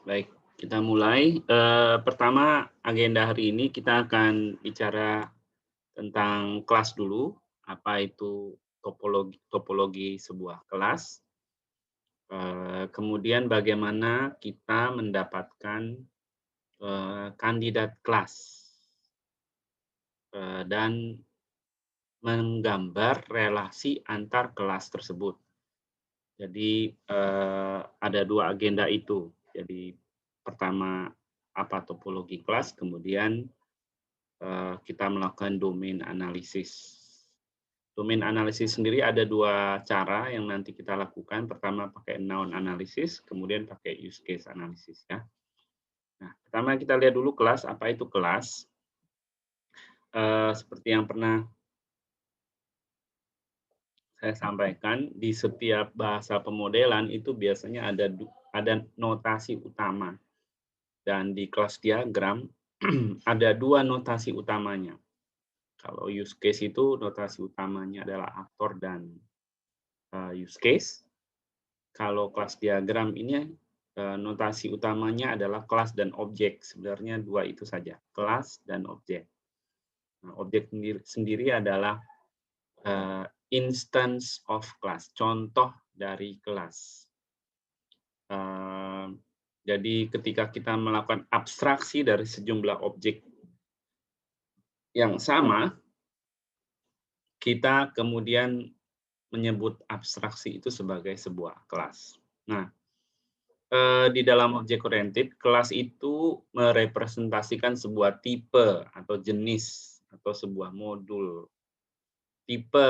Baik, kita mulai. Pertama, agenda hari ini kita akan bicara tentang kelas dulu, apa itu topologi topologi sebuah kelas, kemudian bagaimana kita mendapatkan, kandidat kelas, dan menggambar relasi antar kelas tersebut. Jadi, ada 2 agenda itu. Jadi, pertama, apa topologi kelas, kemudian kita melakukan domain analisis. Domain analisis sendiri ada 2 cara yang nanti kita lakukan. Pertama pakai noun analysis, kemudian pakai use case analysis ya. Nah, pertama kita lihat dulu kelas, apa itu kelas? Seperti yang pernah saya sampaikan, di setiap bahasa pemodelan itu biasanya ada notasi utama. Dan di kelas diagram ada 2 notasi utamanya. Kalau use case itu notasi utamanya adalah aktor dan use case. Kalau kelas diagram ini notasi utamanya adalah kelas dan objek. Sebenarnya 2 itu saja, kelas dan objek. Nah, objek sendiri adalah instance of class, contoh dari kelas. Jadi ketika kita melakukan abstraksi dari sejumlah objek yang sama, kita kemudian menyebut abstraksi itu sebagai sebuah kelas. Nah, di dalam object oriented, kelas itu merepresentasikan sebuah tipe atau jenis atau sebuah modul. Tipe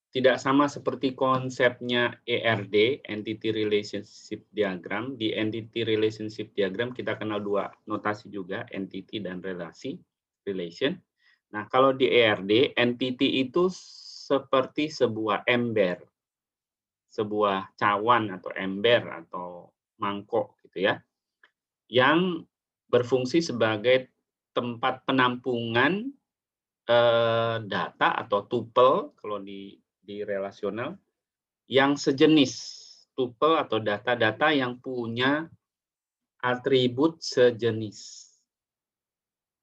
tidak sama seperti konsepnya ERD, Entity Relationship Diagram. Di Entity Relationship Diagram kita kenal 2 notasi juga, entity dan relasi, relation. Nah, kalau di ERD, entity itu seperti sebuah ember, sebuah cawan atau ember atau mangkok gitu ya, yang berfungsi sebagai tempat penampungan data atau tuple kalau di relasional yang sejenis, tuple atau data-data yang punya atribut sejenis.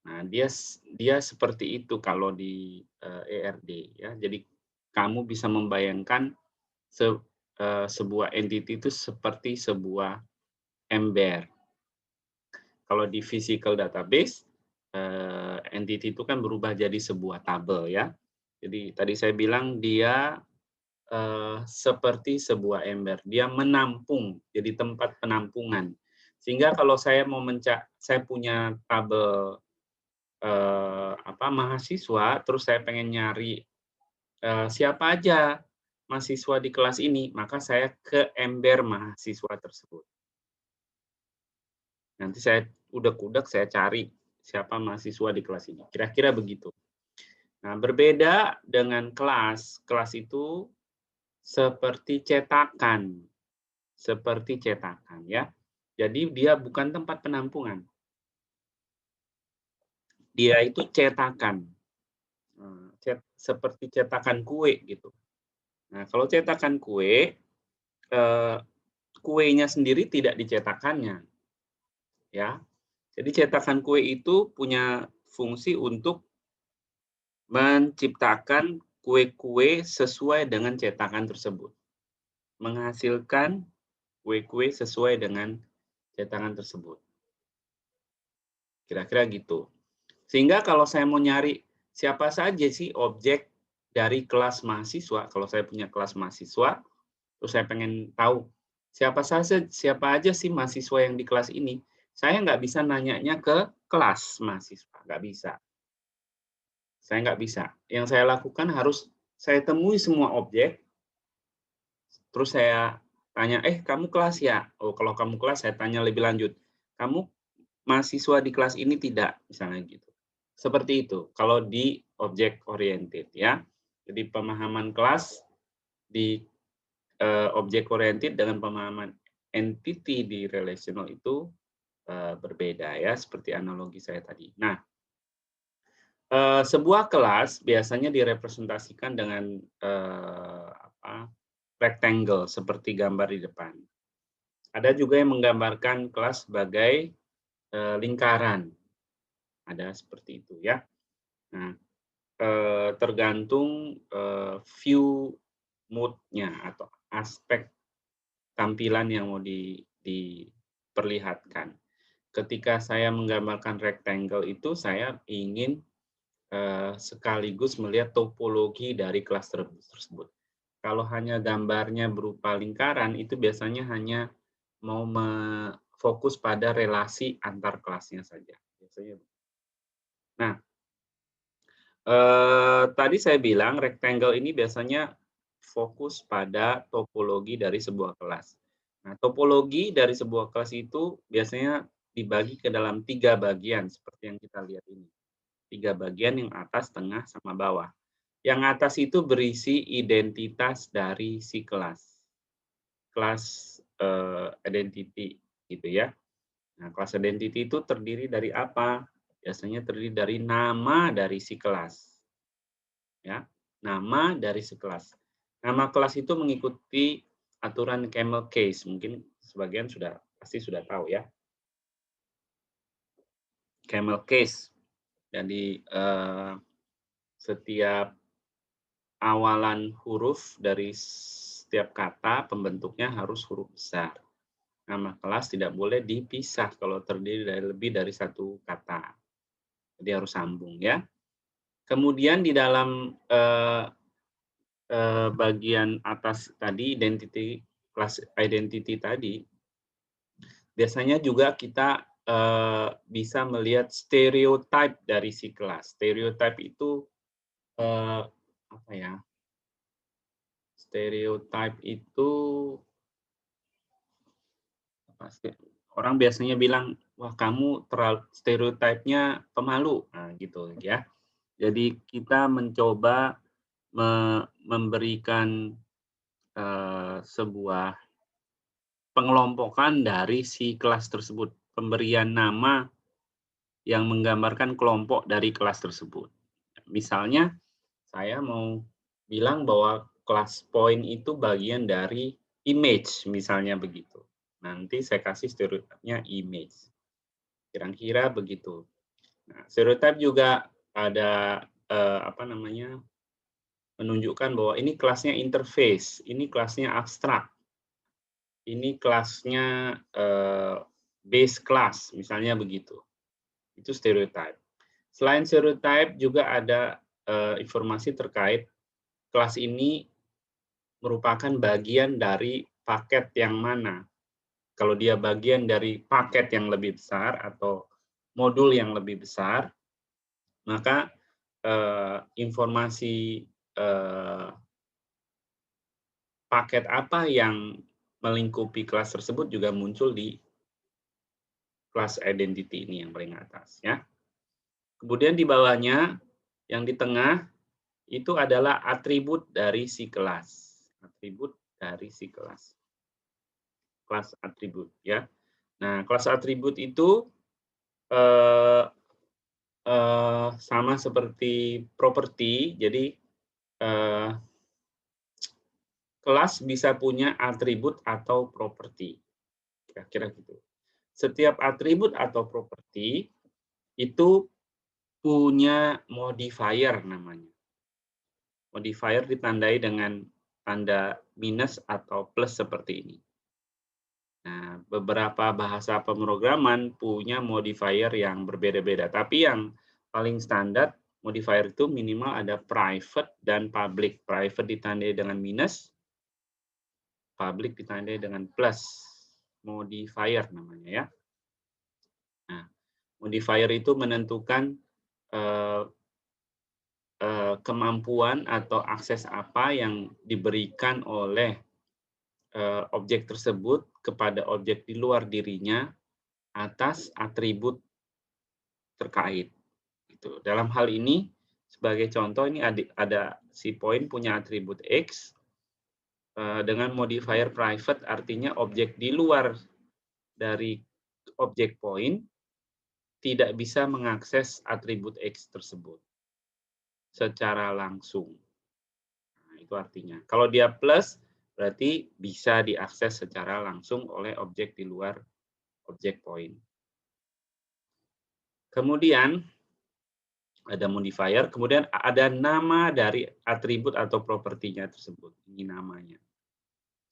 Nah, dia seperti itu kalau di ERD ya. Jadi kamu bisa membayangkan sebuah entity itu seperti sebuah ember. Kalau di physical database, entity itu kan berubah jadi sebuah tabel ya. Jadi tadi saya bilang dia seperti sebuah ember, dia menampung, jadi tempat penampungan. Sehingga kalau saya saya punya tabel mahasiswa, terus saya pengen nyari siapa aja mahasiswa di kelas ini, maka saya ke ember mahasiswa tersebut. Nanti saya udak-udak, saya cari siapa mahasiswa di kelas ini. Kira-kira begitu. Nah, berbeda dengan kelas. Kelas itu seperti cetakan. Seperti cetakan ya. Jadi dia bukan tempat penampungan. Dia itu cetakan. Seperti cetakan kue gitu. Nah, kalau cetakan kue, kuenya sendiri tidak dicetakannya. Ya. Jadi cetakan kue itu punya fungsi untuk menciptakan kue-kue sesuai dengan cetakan tersebut. Menghasilkan kue-kue sesuai dengan cetakan tersebut. Kira-kira gitu. Sehingga kalau saya mau nyari siapa saja sih objek dari kelas mahasiswa, kalau saya punya kelas mahasiswa, terus saya pengen tahu siapa aja sih mahasiswa yang di kelas ini, saya nggak bisa nanyanya ke kelas mahasiswa, nggak bisa. Saya nggak bisa. Yang saya lakukan harus saya temui semua objek, terus saya tanya, kamu kelas ya? Oh, kalau kamu kelas, saya tanya lebih lanjut. Kamu mahasiswa di kelas ini tidak? Misalnya gitu. Seperti itu, kalau di object oriented ya. Jadi pemahaman kelas di object oriented dengan pemahaman entity di relational itu berbeda ya, seperti analogi saya tadi. Nah, sebuah kelas biasanya direpresentasikan dengan rectangle seperti gambar di depan. Ada juga yang menggambarkan kelas sebagai lingkaran. Ada seperti itu ya. Nah, tergantung view mode-nya atau aspek tampilan yang mau diperlihatkan. Ketika saya menggambarkan rectangle itu, saya ingin sekaligus melihat topologi dari kelas tersebut. Kalau hanya gambarnya berupa lingkaran, itu biasanya hanya mau fokus pada relasi antar kelasnya saja. Biasanya. Nah, tadi saya bilang rectangle ini biasanya fokus pada topologi dari sebuah kelas. Nah, topologi dari sebuah kelas itu biasanya dibagi ke dalam 3 bagian seperti yang kita lihat ini. 3 bagian, yang atas, tengah, sama bawah. Yang atas itu berisi identitas dari si kelas. Kelas identity gitu ya. Nah, kelas identity itu terdiri dari apa? Biasanya terdiri dari nama dari si kelas. Ya, nama dari si kelas. Nama kelas itu mengikuti aturan camel case. Mungkin sebagian pasti sudah tahu ya. Camel case. Jadi setiap awalan huruf dari setiap kata pembentuknya harus huruf besar. Nama kelas tidak boleh dipisah kalau terdiri dari lebih dari satu kata. Jadi harus sambung ya. Kemudian di dalam bagian atas tadi, identity, kelas identity tadi, biasanya juga kita bisa melihat stereotype dari si kelas. Stereotype itu apa ya? Stereotype itu pasti orang biasanya bilang, wah kamu terlalu stereotipnya pemalu, nah, gitu ya. Jadi kita mencoba memberikan sebuah pengelompokan dari si kelas tersebut, pemberian nama yang menggambarkan kelompok dari kelas tersebut. Misalnya saya mau bilang bahwa kelas point itu bagian dari image, misalnya begitu. Nanti saya kasih stereotipnya image. Kira-kira begitu. Nah, stereotip juga ada menunjukkan bahwa ini kelasnya interface, ini kelasnya abstrak, ini kelasnya base class, misalnya begitu. Itu stereotip. Selain stereotip juga ada informasi terkait kelas ini merupakan bagian dari paket yang mana. Kalau dia bagian dari paket yang lebih besar atau modul yang lebih besar, maka informasi paket apa yang melingkupi kelas tersebut juga muncul di kelas identity ini yang paling atas ya. Kemudian di bawahnya yang di tengah itu adalah atribut dari si kelas. Atribut dari si kelas. Kelas atribut ya. Nah, kelas atribut itu sama seperti properti. Jadi kelas bisa punya atribut atau properti. Kira-kira gitu. Setiap atribut atau properti itu punya modifier namanya. Modifier ditandai dengan tanda minus atau plus seperti ini. Nah, beberapa bahasa pemrograman punya modifier yang berbeda-beda, tapi yang paling standar modifier itu minimal ada private dan public. Private ditandai dengan minus, public ditandai dengan plus. Modifier namanya ya. Nah, modifier itu menentukan kemampuan atau akses apa yang diberikan oleh objek tersebut kepada objek di luar dirinya atas atribut terkait. Gitu. Dalam hal ini, sebagai contoh ini ada si point punya atribut X dengan modifier private, artinya objek di luar dari objek point tidak bisa mengakses atribut X tersebut secara langsung. Nah, itu artinya. Kalau dia plus, berarti bisa diakses secara langsung oleh objek di luar objek point. Kemudian ada modifier, kemudian ada nama dari atribut atau propertinya tersebut. Ini namanya.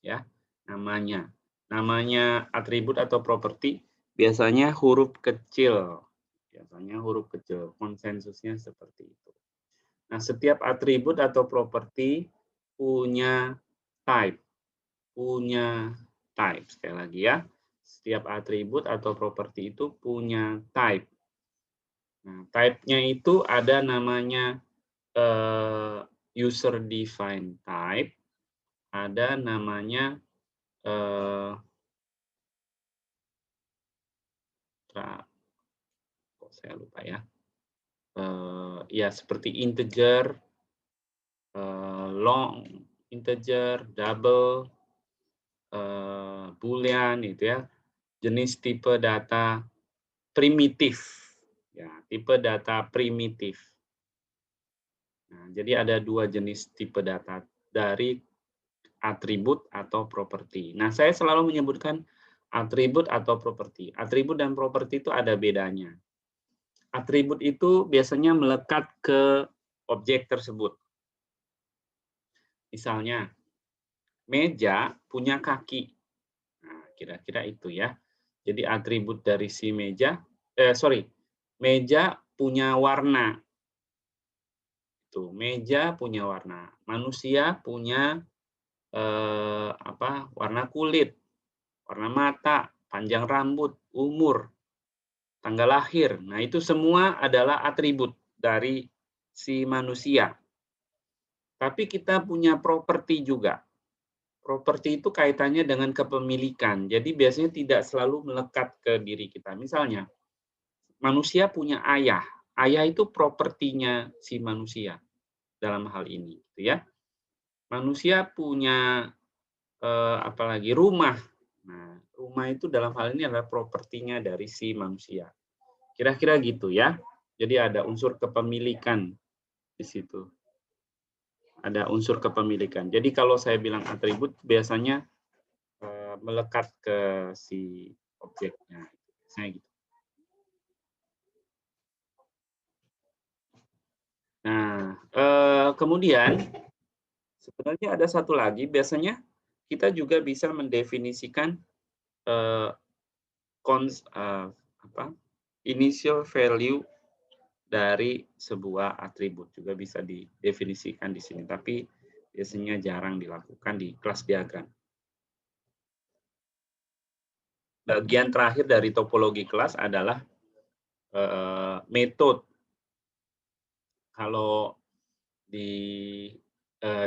Ya, namanya. Namanya atribut atau properti biasanya huruf kecil. Biasanya huruf kecil, konsensusnya seperti itu. Nah, setiap atribut atau properti punya type. Punya type. Sekali lagi ya. Setiap atribut atau properti itu punya type. Nah, type-nya itu ada namanya user defined type, ada namanya kok saya lupa ya. Ya seperti integer, long, integer, double, boolean itu ya. Jenis tipe data primitif. Ya, tipe data primitif. Nah, jadi ada dua jenis tipe data dari atribut atau properti. Nah, saya selalu menyebutkan atribut atau properti. Atribut dan properti itu ada bedanya. Atribut itu biasanya melekat ke objek tersebut. Misalnya, meja punya kaki. Nah, kira-kira itu ya. Jadi atribut dari si meja, meja punya warna. Tuh, meja punya warna. Manusia punya warna kulit, warna mata, panjang rambut, umur, tanggal lahir. Nah, itu semua adalah atribut dari si manusia. Tapi kita punya properti juga. Properti itu kaitannya dengan kepemilikan. Jadi biasanya tidak selalu melekat ke diri kita. Misalnya, manusia punya ayah. Ayah itu propertinya si manusia dalam hal ini, gitu ya. Manusia punya apalagi rumah. Nah, rumah itu dalam hal ini adalah propertinya dari si manusia. Kira-kira gitu ya. Jadi ada unsur kepemilikan di situ. Ada unsur kepemilikan. Jadi kalau saya bilang atribut biasanya melekat ke si objeknya. Saya gitu. Nah, kemudian sebenarnya ada satu lagi. Biasanya kita juga bisa mendefinisikan initial value dari sebuah atribut, juga bisa didefinisikan di sini, tapi biasanya jarang dilakukan di kelas diagram. Bagian terakhir dari topologi kelas adalah metode. Kalau di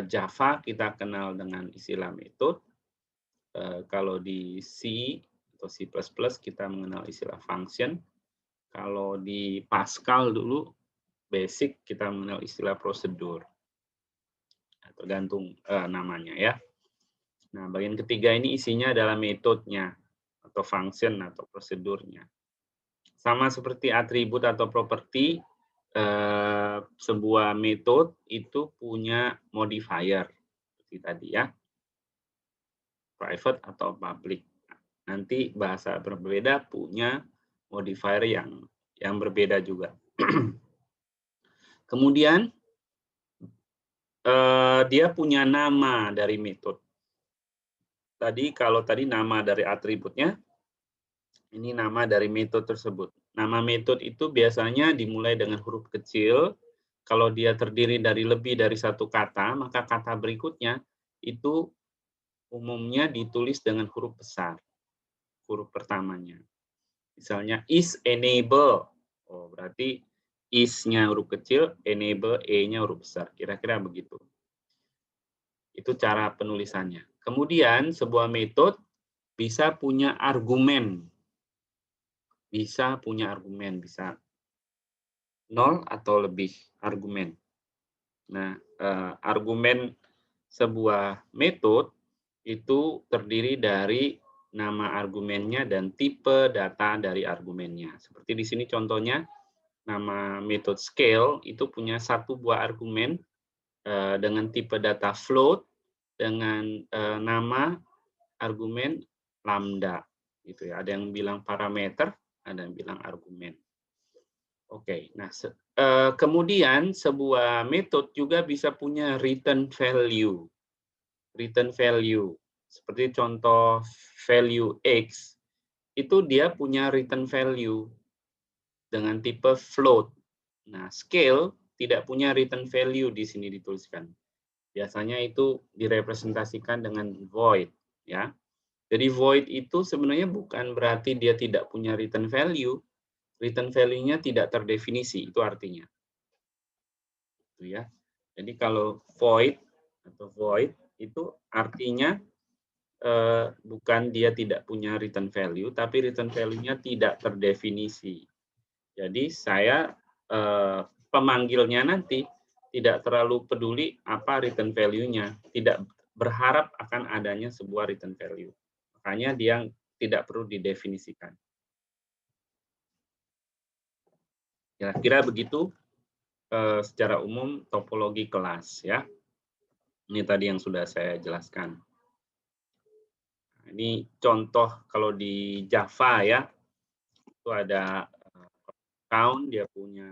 Java kita kenal dengan istilah metode. Kalau di C atau C++ kita mengenal istilah function. Kalau di Pascal dulu basic kita mengenal istilah prosedur. Tergantung namanya ya. Nah, bagian ketiga ini isinya adalah metodenya atau function atau prosedurnya. Sama seperti atribut atau properti, sebuah metode itu punya modifier seperti tadi ya. Private atau public. Nanti bahasa berbeda punya modifier yang berbeda juga. Kemudian dia punya nama dari metode. Kalau tadi nama dari atributnya, ini nama dari metode tersebut. Nama metode itu biasanya dimulai dengan huruf kecil. Kalau dia terdiri dari lebih dari satu kata, maka kata berikutnya itu umumnya ditulis dengan huruf besar, huruf pertamanya. Misalnya is enable, berarti is-nya huruf kecil, enable E-nya huruf besar. Kira-kira begitu. Itu cara penulisannya. Kemudian sebuah metode bisa punya argumen. Bisa 0 atau lebih argumen. Nah, argumen sebuah metode itu terdiri dari nama argumennya dan tipe data dari argumennya. Seperti di sini contohnya, nama metode scale itu punya satu buah argumen dengan tipe data float dengan nama argumen lambda gitu ya. Ada yang bilang parameter, ada yang bilang argumen. Oke, nah kemudian sebuah metode juga bisa punya return value. Return value seperti contoh value X itu dia punya return value dengan tipe float. Nah, scale tidak punya return value di sini dituliskan. Biasanya itu direpresentasikan dengan void ya. Jadi void itu sebenarnya bukan berarti dia tidak punya return value. Return value-nya tidak terdefinisi, itu artinya. Itu ya. Jadi kalau void atau void itu artinya bukan dia tidak punya return value, tapi return value-nya tidak terdefinisi. Jadi saya pemanggilnya nanti tidak terlalu peduli apa return value-nya, tidak berharap akan adanya sebuah return value. Makanya dia tidak perlu didefinisikan. Kira-kira begitu secara umum topologi kelas ya. Ini tadi yang sudah saya jelaskan. Ini contoh kalau di Java ya, itu ada count, dia punya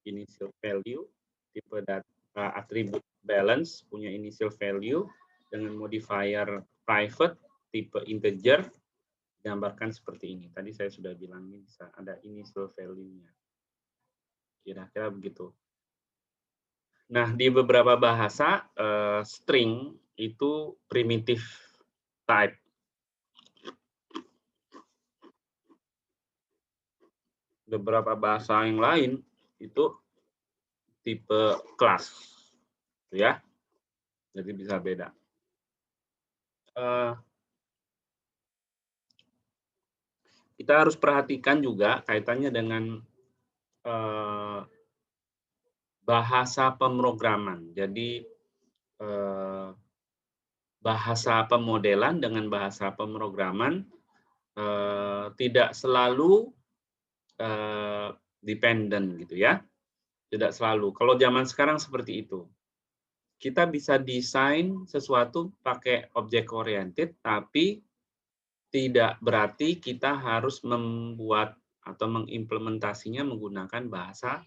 initial value, tipe data attribute balance punya initial value dengan modifier private tipe integer, gambarkan seperti ini. Tadi saya sudah bilang ini bisa ada initial value-nya. Kira-kira begitu. Nah, di beberapa bahasa string itu primitive type. Beberapa bahasa yang lain itu tipe kelas, ya. Jadi bisa beda. Kita harus perhatikan juga kaitannya dengan bahasa pemrograman. Jadi bahasa pemodelan dengan bahasa pemrograman tidak selalu dependent gitu ya. Tidak selalu. Kalau zaman sekarang seperti itu. Kita bisa desain sesuatu pakai object oriented, tapi tidak berarti kita harus membuat atau mengimplementasinya menggunakan bahasa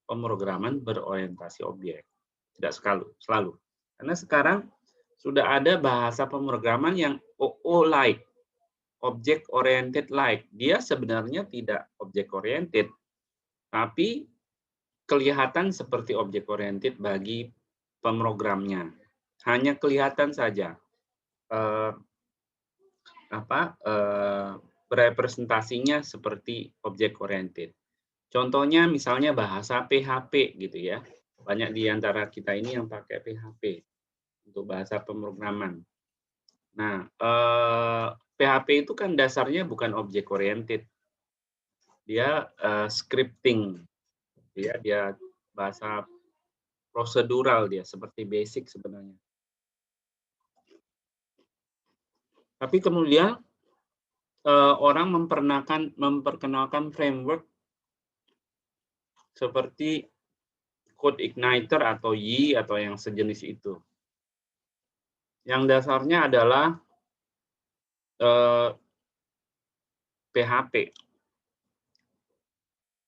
pemrograman berorientasi objek. Tidak selalu. Karena sekarang sudah ada bahasa pemrograman yang OO-like, object oriented like. Dia sebenarnya tidak object oriented, tapi kelihatan seperti object oriented bagi pemrogramnya. Hanya kelihatan saja representasinya seperti object oriented. Contohnya misalnya bahasa PHP gitu ya. Banyak di antara kita ini yang pakai PHP untuk bahasa pemrograman. Nah, PHP itu kan dasarnya bukan object oriented. Dia scripting. Dia bahasa prosedural dia, seperti basic sebenarnya. Tapi kemudian orang memperkenalkan framework seperti CodeIgniter atau YI atau yang sejenis itu. Yang dasarnya adalah PHP.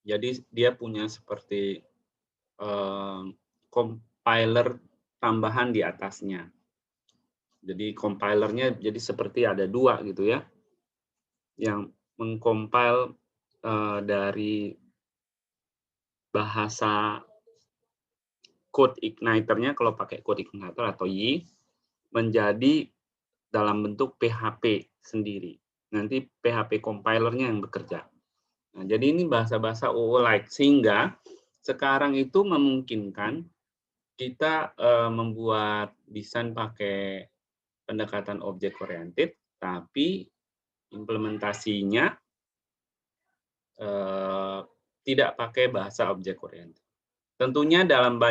Jadi dia punya seperti compiler tambahan di atasnya. Jadi compilernya jadi seperti ada dua gitu ya, yang mengcompile dari bahasa CodeIgniter-nya kalau pakai CodeIgniter atau YI menjadi dalam bentuk PHP sendiri. Nanti PHP compiler-nya yang bekerja. Nah, jadi ini bahasa-bahasa OO-like sehingga sekarang itu memungkinkan kita membuat desain pakai pendekatan object oriented, tapi implementasinya tidak pakai bahasa object oriented. Tentunya dalam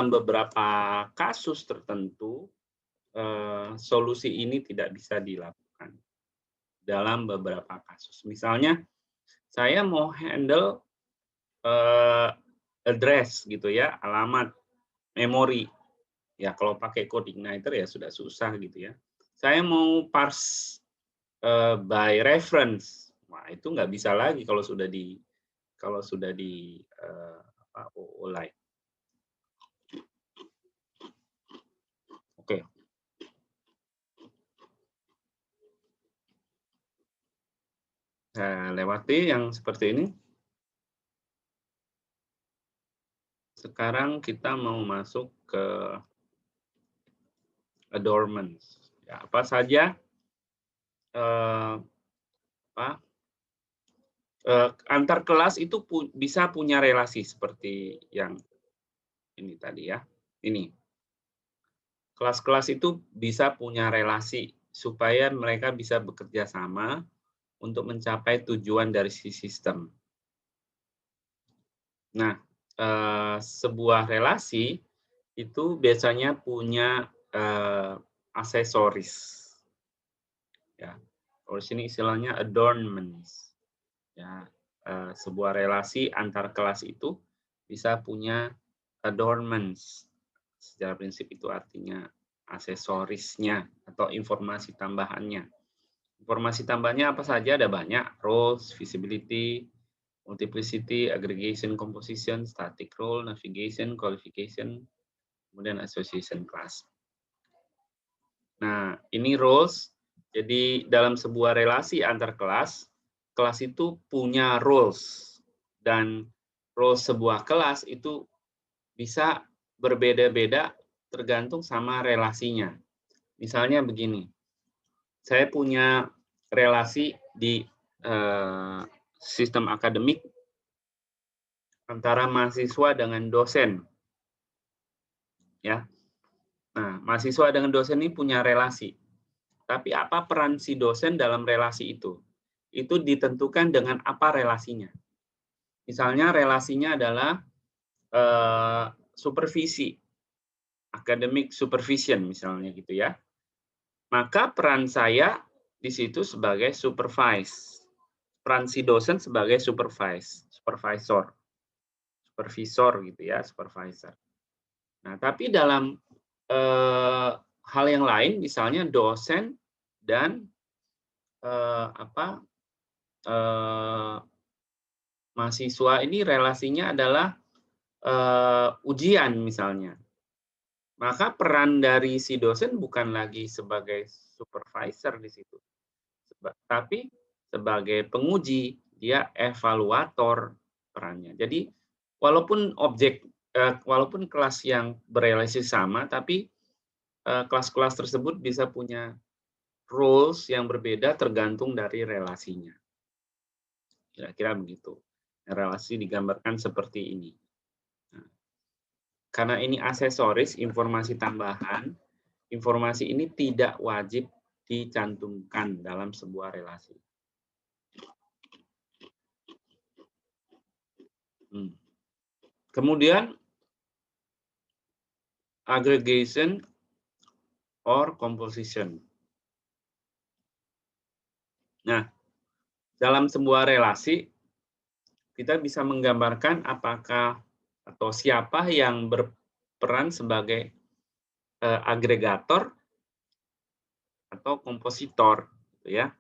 beberapa kasus tertentu solusi ini tidak bisa dilakukan dalam beberapa kasus. Misalnya saya mau handle address gitu ya, alamat, memori Ya kalau pakai CodeIgniter ya sudah susah gitu ya. Saya mau parse by reference, wah itu nggak bisa lagi kalau sudah di OO Lite. Oke. Saya lewati yang seperti ini. Sekarang kita mau masuk ke adornments. Ya, apa saja antar kelas itu bisa punya relasi seperti yang ini tadi ya. Ini kelas-kelas itu bisa punya relasi supaya mereka bisa bekerja sama untuk mencapai tujuan dari si sistem. Nah, sebuah relasi itu biasanya punya aksesoris. Ya, kalau di sini istilahnya adornments. Ya, sebuah relasi antar kelas itu bisa punya adornments. Secara prinsip itu artinya aksesorisnya atau informasi tambahannya. Informasi tambahannya apa saja? Ada banyak: roles, visibility, multiplicity, aggregation, composition, static role, navigation, qualification, kemudian association class. Nah, ini roles. Jadi dalam sebuah relasi antar kelas, kelas itu punya roles. Dan roles sebuah kelas itu bisa berbeda-beda tergantung sama relasinya. Misalnya begini, saya punya relasi di sistem akademik antara mahasiswa dengan dosen. Ya. Nah, mahasiswa dengan dosen ini punya relasi. Tapi apa peran si dosen dalam relasi itu? Itu ditentukan dengan apa relasinya. Misalnya relasinya adalah supervisi, academic supervision misalnya gitu ya. Maka peran saya di situ sebagai supervise. Peran si dosen sebagai supervisor gitu ya, supervisor. Nah, tapi dalam hal yang lain, misalnya dosen dan mahasiswa ini relasinya adalah ujian misalnya. Maka peran dari si dosen bukan lagi sebagai supervisor di situ, tapi sebagai penguji, dia evaluator perannya. Jadi walaupun kelas yang berrelasi sama, tapi kelas-kelas tersebut bisa punya roles yang berbeda tergantung dari relasinya. Kira-kira begitu. Relasi digambarkan seperti ini. Nah, karena ini aksesoris, informasi tambahan, informasi ini tidak wajib dicantumkan dalam sebuah relasi. Kemudian, aggregation or composition. Nah, dalam sebuah relasi, kita bisa menggambarkan apakah atau siapa yang berperan sebagai agregator atau kompositor, gitu ya.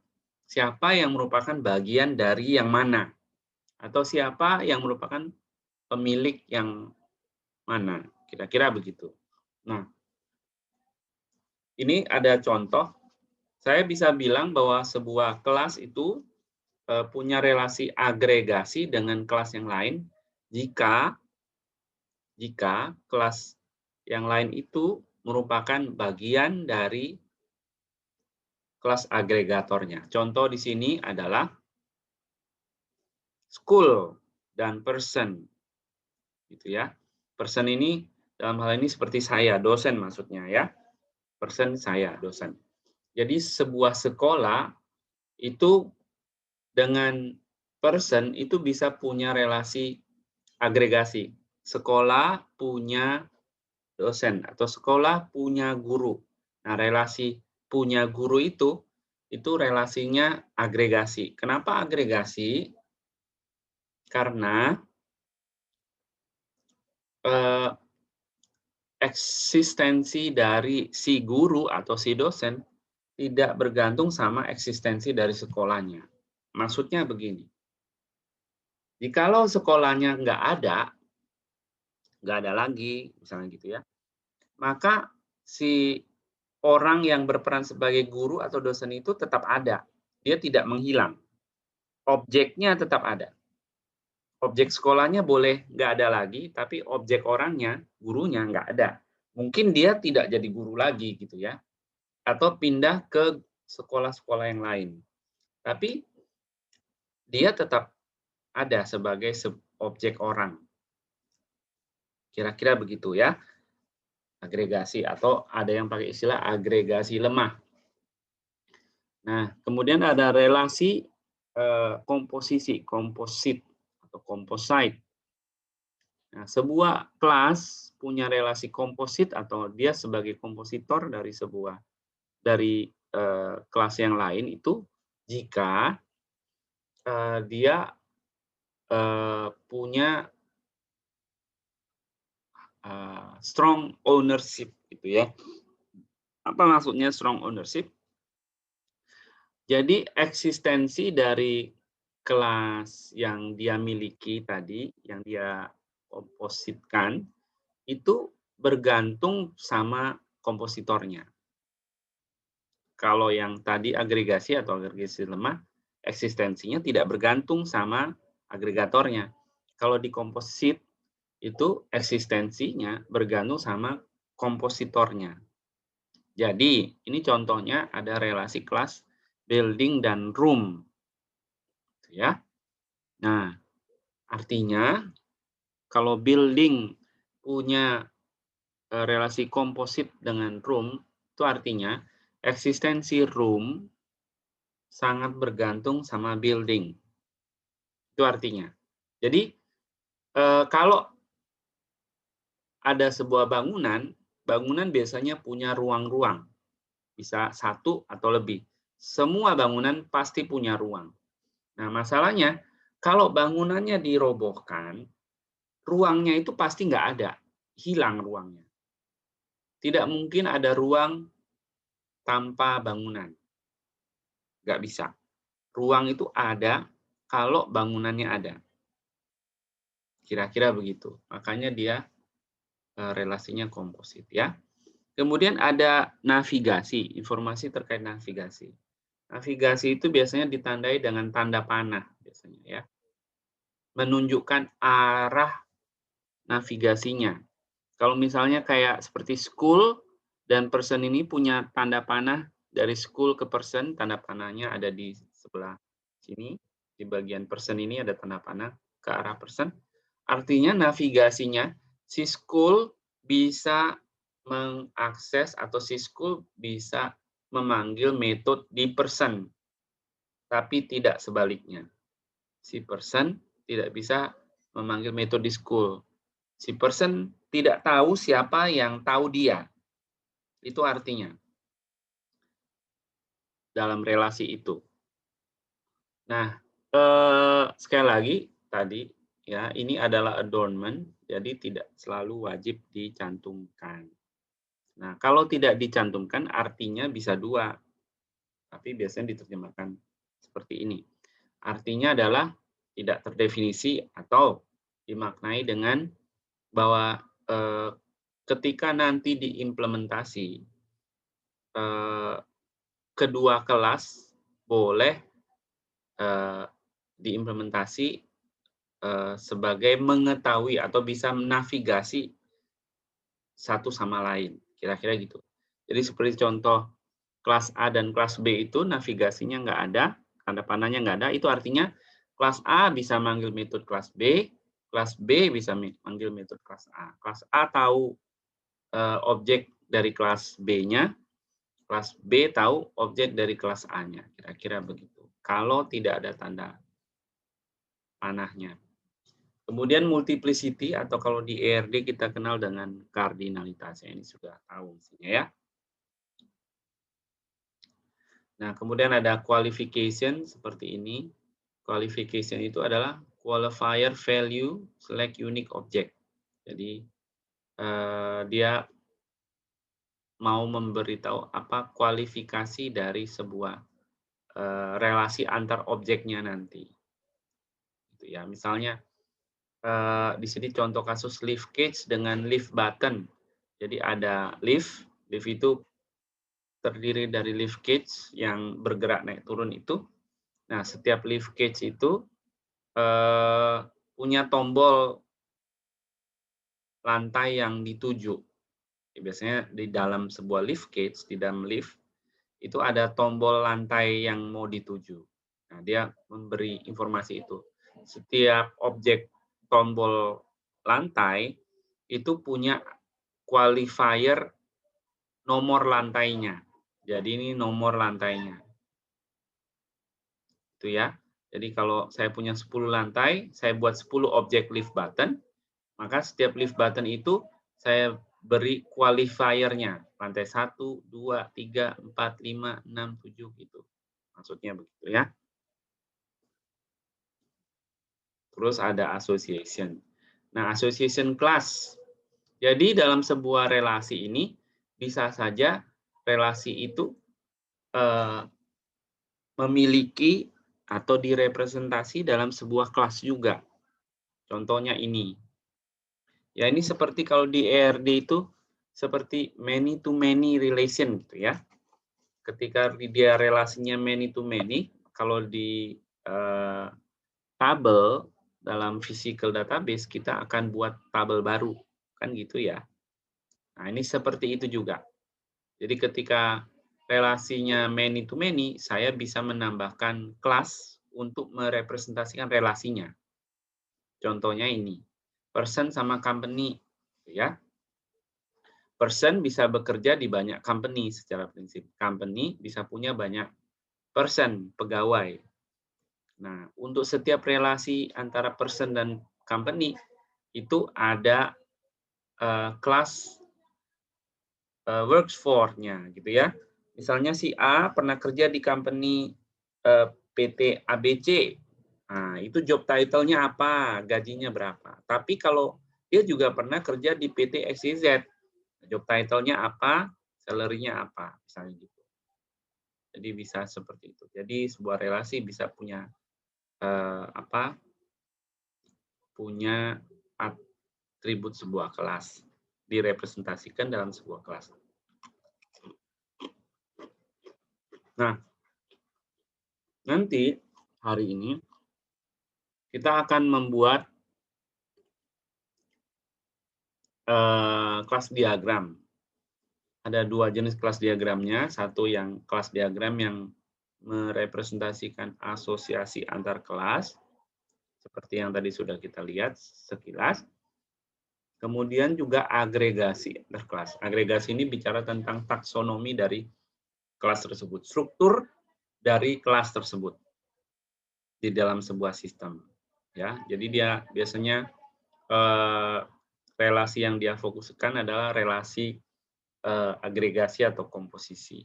Siapa yang merupakan bagian dari yang mana, atau siapa yang merupakan pemilik yang mana, kira-kira begitu. Nah, ini ada contoh. Saya bisa bilang bahwa sebuah kelas itu punya relasi agregasi dengan kelas yang lain jika kelas yang lain itu merupakan bagian dari kelas agregatornya. Contoh di sini adalah school dan person. Gitu ya. Person ini dalam hal ini seperti saya, dosen maksudnya ya. Person saya, dosen. Jadi sebuah sekolah itu dengan person itu bisa punya relasi agregasi. Sekolah punya dosen atau sekolah punya guru. Nah, relasi punya guru itu relasinya agregasi. Kenapa agregasi? Karena eksistensi dari si guru atau si dosen tidak bergantung sama eksistensi dari sekolahnya. Maksudnya begini, jikalau sekolahnya nggak ada lagi, misalnya gitu ya, maka si orang yang berperan sebagai guru atau dosen itu tetap ada. Dia tidak menghilang. Objeknya tetap ada. Objek sekolahnya boleh nggak ada lagi, tapi objek orangnya, gurunya nggak ada. Mungkin dia tidak jadi guru lagi gitu ya, atau pindah ke sekolah-sekolah yang lain. Tapi dia tetap ada sebagai objek orang. Kira-kira begitu ya. Agregasi atau ada yang pakai istilah agregasi lemah. Nah, kemudian ada relasi komposisi, komposit atau composite. Nah, sebuah kelas punya relasi komposit atau dia sebagai kompositor dari kelas yang lain itu jika dia punya strong ownership gitu ya. Apa maksudnya strong ownership? Jadi eksistensi dari kelas yang dia miliki tadi, yang dia kompositkan, itu bergantung sama kompositornya. Kalau yang tadi agregasi atau agregasi lemah, eksistensinya tidak bergantung sama agregatornya. Kalau di komposit, itu eksistensinya bergantung sama kompositornya. Jadi, ini contohnya ada relasi kelas, building, dan room. Ya. Nah, artinya kalau building punya relasi komposit dengan room, itu artinya eksistensi room sangat bergantung sama building. Itu artinya. Jadi, kalau ada sebuah bangunan, bangunan biasanya punya ruang-ruang. Bisa satu atau lebih. Semua bangunan pasti punya ruang. Nah, masalahnya, kalau bangunannya dirobohkan, ruangnya itu pasti nggak ada. Hilang ruangnya. Tidak mungkin ada ruang tanpa bangunan. Nggak bisa. Ruang itu ada kalau bangunannya ada. Kira-kira begitu. Makanya dia relasinya komposit ya. Kemudian ada navigasi, informasi terkait navigasi. Navigasi itu biasanya ditandai dengan tanda panah biasanya ya. Menunjukkan arah navigasinya. Kalau misalnya kayak seperti school dan person ini punya tanda panah dari school ke person, tanda panahnya ada di sebelah sini. Di bagian person ini ada tanda panah ke arah person. Artinya navigasinya si school bisa mengakses atau si school bisa memanggil metode di person, tapi tidak sebaliknya. Si person tidak bisa memanggil metode di school. Si person tidak tahu siapa yang tahu dia. Itu artinya dalam relasi itu. Nah, sekali lagi tadi ya, ini adalah adornment, jadi tidak selalu wajib dicantumkan. Nah, kalau tidak dicantumkan artinya bisa dua, tapi biasanya diterjemahkan seperti ini. Artinya adalah tidak terdefinisi atau dimaknai dengan bahwa ketika nanti diimplementasi, kedua kelas boleh diimplementasi sebagai mengetahui atau bisa menavigasi satu sama lain. Kira-kira gitu. Jadi seperti contoh kelas A dan kelas B itu navigasinya nggak ada, tanda panahnya nggak ada, itu artinya kelas A bisa manggil metode kelas B bisa manggil metode kelas A. Kelas A tahu objek dari kelas B-nya, kelas B tahu objek dari kelas A-nya. Kira-kira begitu. Kalau tidak ada tanda panahnya. Kemudian multiplicity atau kalau di ERD kita kenal dengan kardinalitas. Ini sudah tahu mestinya ya. Nah, kemudian ada qualification seperti ini. Qualification itu adalah qualifier value select unique object. Jadi dia mau memberitahu apa kualifikasi dari sebuah relasi antar objeknya nanti. Gitu ya. Misalnya di sini contoh kasus lift cage dengan lift button. Jadi ada lift itu terdiri dari lift cage yang bergerak naik turun itu. Nah, setiap lift cage itu punya tombol lantai yang dituju. Biasanya di dalam sebuah lift cage, di dalam lift, itu ada tombol lantai yang mau dituju. Nah, dia memberi informasi itu. Setiap objek tombol lantai itu punya qualifier nomor lantainya. Jadi ini nomor lantainya. Itu ya. Jadi kalau saya punya 10 lantai, saya buat 10 objek lift button, maka setiap lift button itu saya beri qualifiernya. Lantai 1, 2, 3, 4, 5, 6, 7 gitu. Maksudnya begitu ya. Terus ada association. Nah, association class. Jadi dalam sebuah relasi ini bisa saja relasi itu memiliki atau direpresentasi dalam sebuah kelas juga. Contohnya ini. Ya, ini seperti kalau di ERD itu seperti many to many relation gitu ya. Ketika dia relasinya many to many, kalau di tabel dalam physical database kita akan buat tabel baru, kan gitu ya. Nah, ini seperti itu juga. Jadi ketika relasinya many to many, saya bisa menambahkan kelas untuk merepresentasikan relasinya. Contohnya ini, person sama company, ya. Person bisa bekerja di banyak company secara prinsip. Company bisa punya banyak person, pegawai. Nah, untuk setiap relasi antara person dan company itu ada kelas works for-nya gitu ya. Misalnya si A pernah kerja di company PT ABC. Nah, itu job title-nya apa, gajinya berapa. Tapi kalau dia juga pernah kerja di PT XYZ, job title-nya apa, salary-nya apa, misalnya gitu. Jadi bisa seperti itu. Jadi sebuah relasi bisa punya punya atribut sebuah kelas, direpresentasikan dalam sebuah kelas. Nah, nanti hari ini kita akan membuat kelas diagram. Ada dua jenis kelas diagramnya. Satu yang kelas diagram yang merepresentasikan asosiasi antar kelas, seperti yang tadi sudah kita lihat sekilas. Kemudian juga agregasi antar kelas. Agregasi ini bicara tentang taksonomi dari kelas tersebut, struktur dari kelas tersebut di dalam sebuah sistem. Ya, jadi dia biasanya relasi yang dia fokuskan adalah relasi agregasi atau komposisi.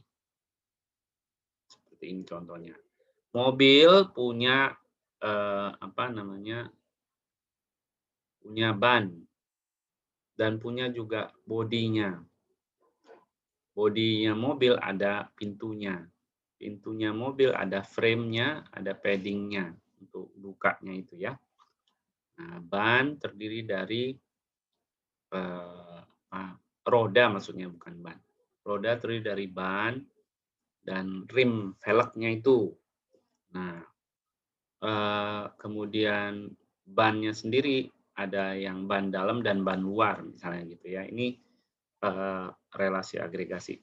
Seperti ini contohnya. Mobil punya punya ban dan punya juga bodinya. Bodinya mobil ada pintunya. Pintunya mobil ada frame-nya, ada padding-nya untuk bukanya itu ya. Nah, ban terdiri dari roda maksudnya, bukan ban. Roda terdiri dari ban dan rim velgnya itu. Nah, kemudian bannya sendiri ada yang ban dalam dan ban luar misalnya gitu ya. Ini relasi agregasi.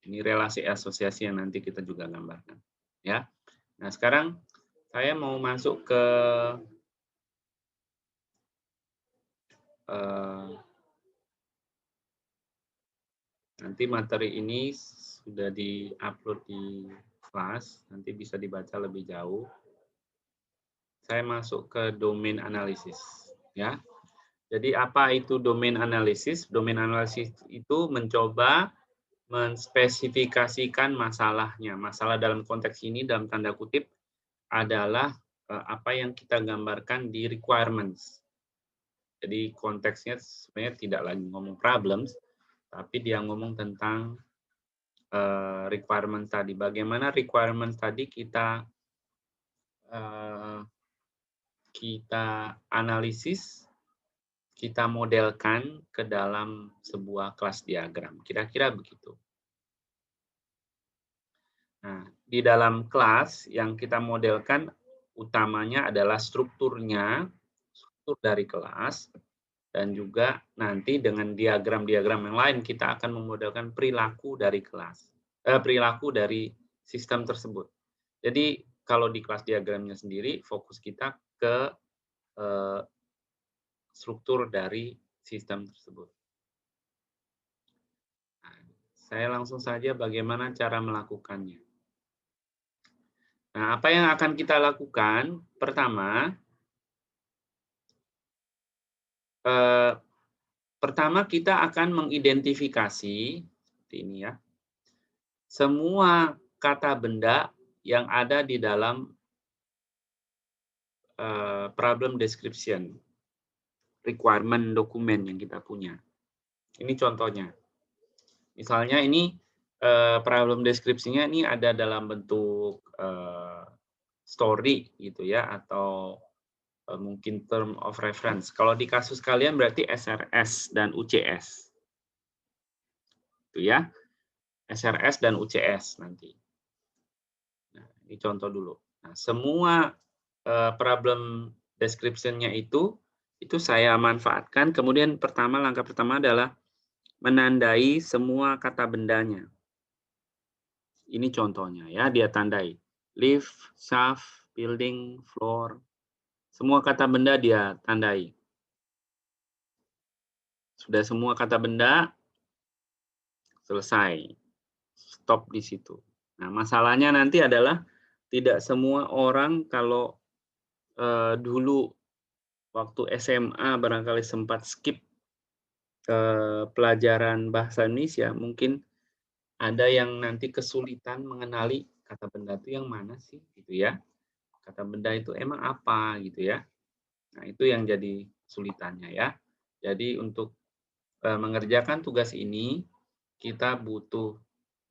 Ini relasi asosiasi yang nanti kita juga gambarkan, ya. Nah, sekarang saya mau masuk ke nanti materi ini sudah di-upload di kelas, nanti bisa dibaca lebih jauh. Saya masuk ke domain analisis, ya. Jadi apa itu domain analisis? Domain analisis itu mencoba menspesifikasikan masalahnya. Masalah dalam konteks ini dalam tanda kutip adalah apa yang kita gambarkan di requirements. Jadi konteksnya sebenarnya tidak lagi ngomong problems, tapi dia ngomong tentang requirement tadi. Bagaimana requirement tadi kita analisis, kita modelkan ke dalam sebuah kelas diagram. Kira-kira begitu. Nah, di dalam kelas yang kita modelkan utamanya adalah strukturnya, struktur dari kelas, dan juga nanti dengan diagram-diagram yang lain kita akan memodelkan perilaku dari kelas, perilaku dari sistem tersebut. Jadi kalau di kelas diagramnya sendiri fokus kita ke struktur dari sistem tersebut. Nah, saya langsung saja bagaimana cara melakukannya. Nah, apa yang akan kita lakukan? Pertama kita akan mengidentifikasi seperti ini ya. Semua kata benda yang ada di dalam problem description, requirement dokumen yang kita punya. Ini contohnya. Misalnya ini problem deskripsinya ini ada dalam bentuk story gitu ya, atau mungkin term of reference. Kalau di kasus kalian berarti SRS dan UCS. Itu ya. SRS dan UCS nanti. Nah, ini contoh dulu. Nah, semua problem description-nya itu saya manfaatkan. Kemudian langkah pertama adalah menandai semua kata bendanya. Ini contohnya ya, dia tandai. Lift, shaft, building, floor. Semua kata benda dia tandai. Sudah semua kata benda, selesai. Stop di situ. Nah, masalahnya nanti adalah tidak semua orang kalau dulu waktu SMA barangkali sempat skip pelajaran bahasa Indonesia, mungkin ada yang nanti kesulitan mengenali kata benda itu yang mana sih, gitu ya. Kata benda itu emang apa, gitu ya. Nah, itu yang jadi kesulitannya ya. Jadi untuk mengerjakan tugas ini, kita butuh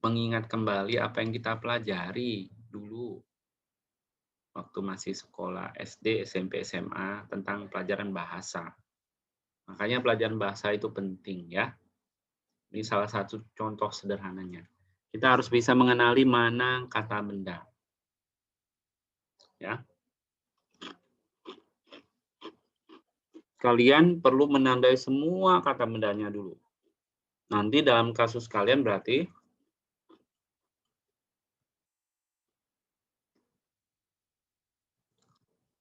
mengingat kembali apa yang kita pelajari dulu waktu masih sekolah SD, SMP, SMA tentang pelajaran bahasa. Makanya pelajaran bahasa itu penting ya. Ini salah satu contoh sederhananya. Kita harus bisa mengenali mana kata benda. Ya. Kalian perlu menandai semua kata bendanya dulu. Nanti dalam kasus kalian berarti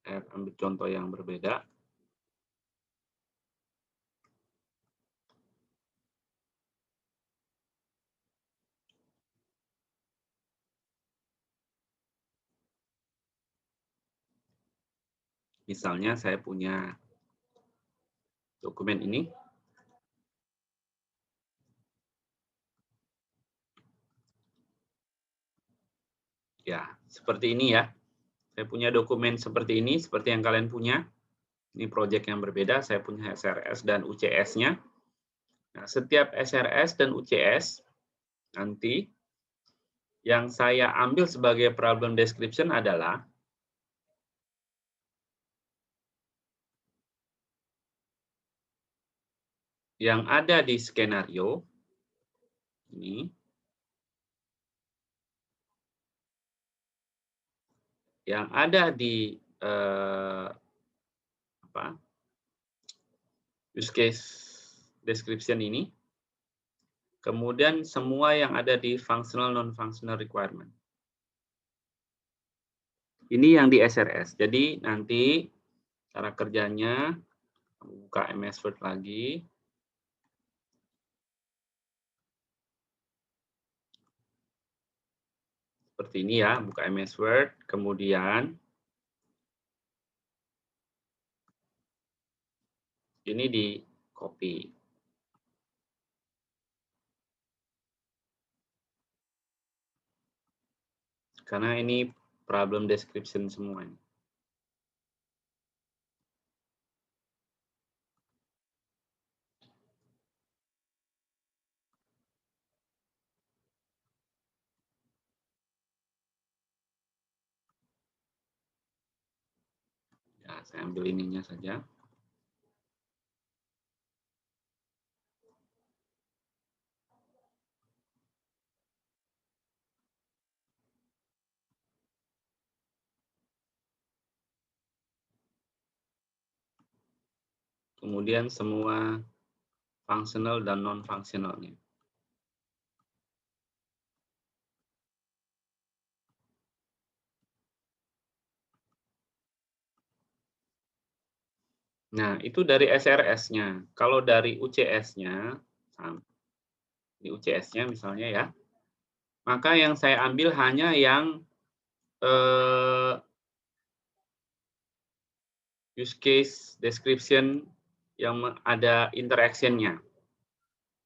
saya ambil contoh yang berbeda. Misalnya saya punya dokumen ini. Ya, seperti ini ya. Saya punya dokumen seperti ini, seperti yang kalian punya. Ini proyek yang berbeda, saya punya SRS dan UCS-nya. Nah, setiap SRS dan UCS, nanti yang saya ambil sebagai problem description adalah yang ada di skenario, ini, yang ada di use case description ini, kemudian semua yang ada di functional non-functional requirement. Ini yang di SRS. Jadi nanti cara kerjanya, buka MS Word lagi. Seperti ini ya, buka MS Word, kemudian ini di copy. Karena ini problem description semuanya. Nah, saya ambil ininya saja. Kemudian semua fungsional dan non-fungsionalnya. Nah, itu dari SRS-nya. Kalau dari UCS-nya, di UCS-nya misalnya ya, maka yang saya ambil hanya yang use case description yang ada interaction-nya.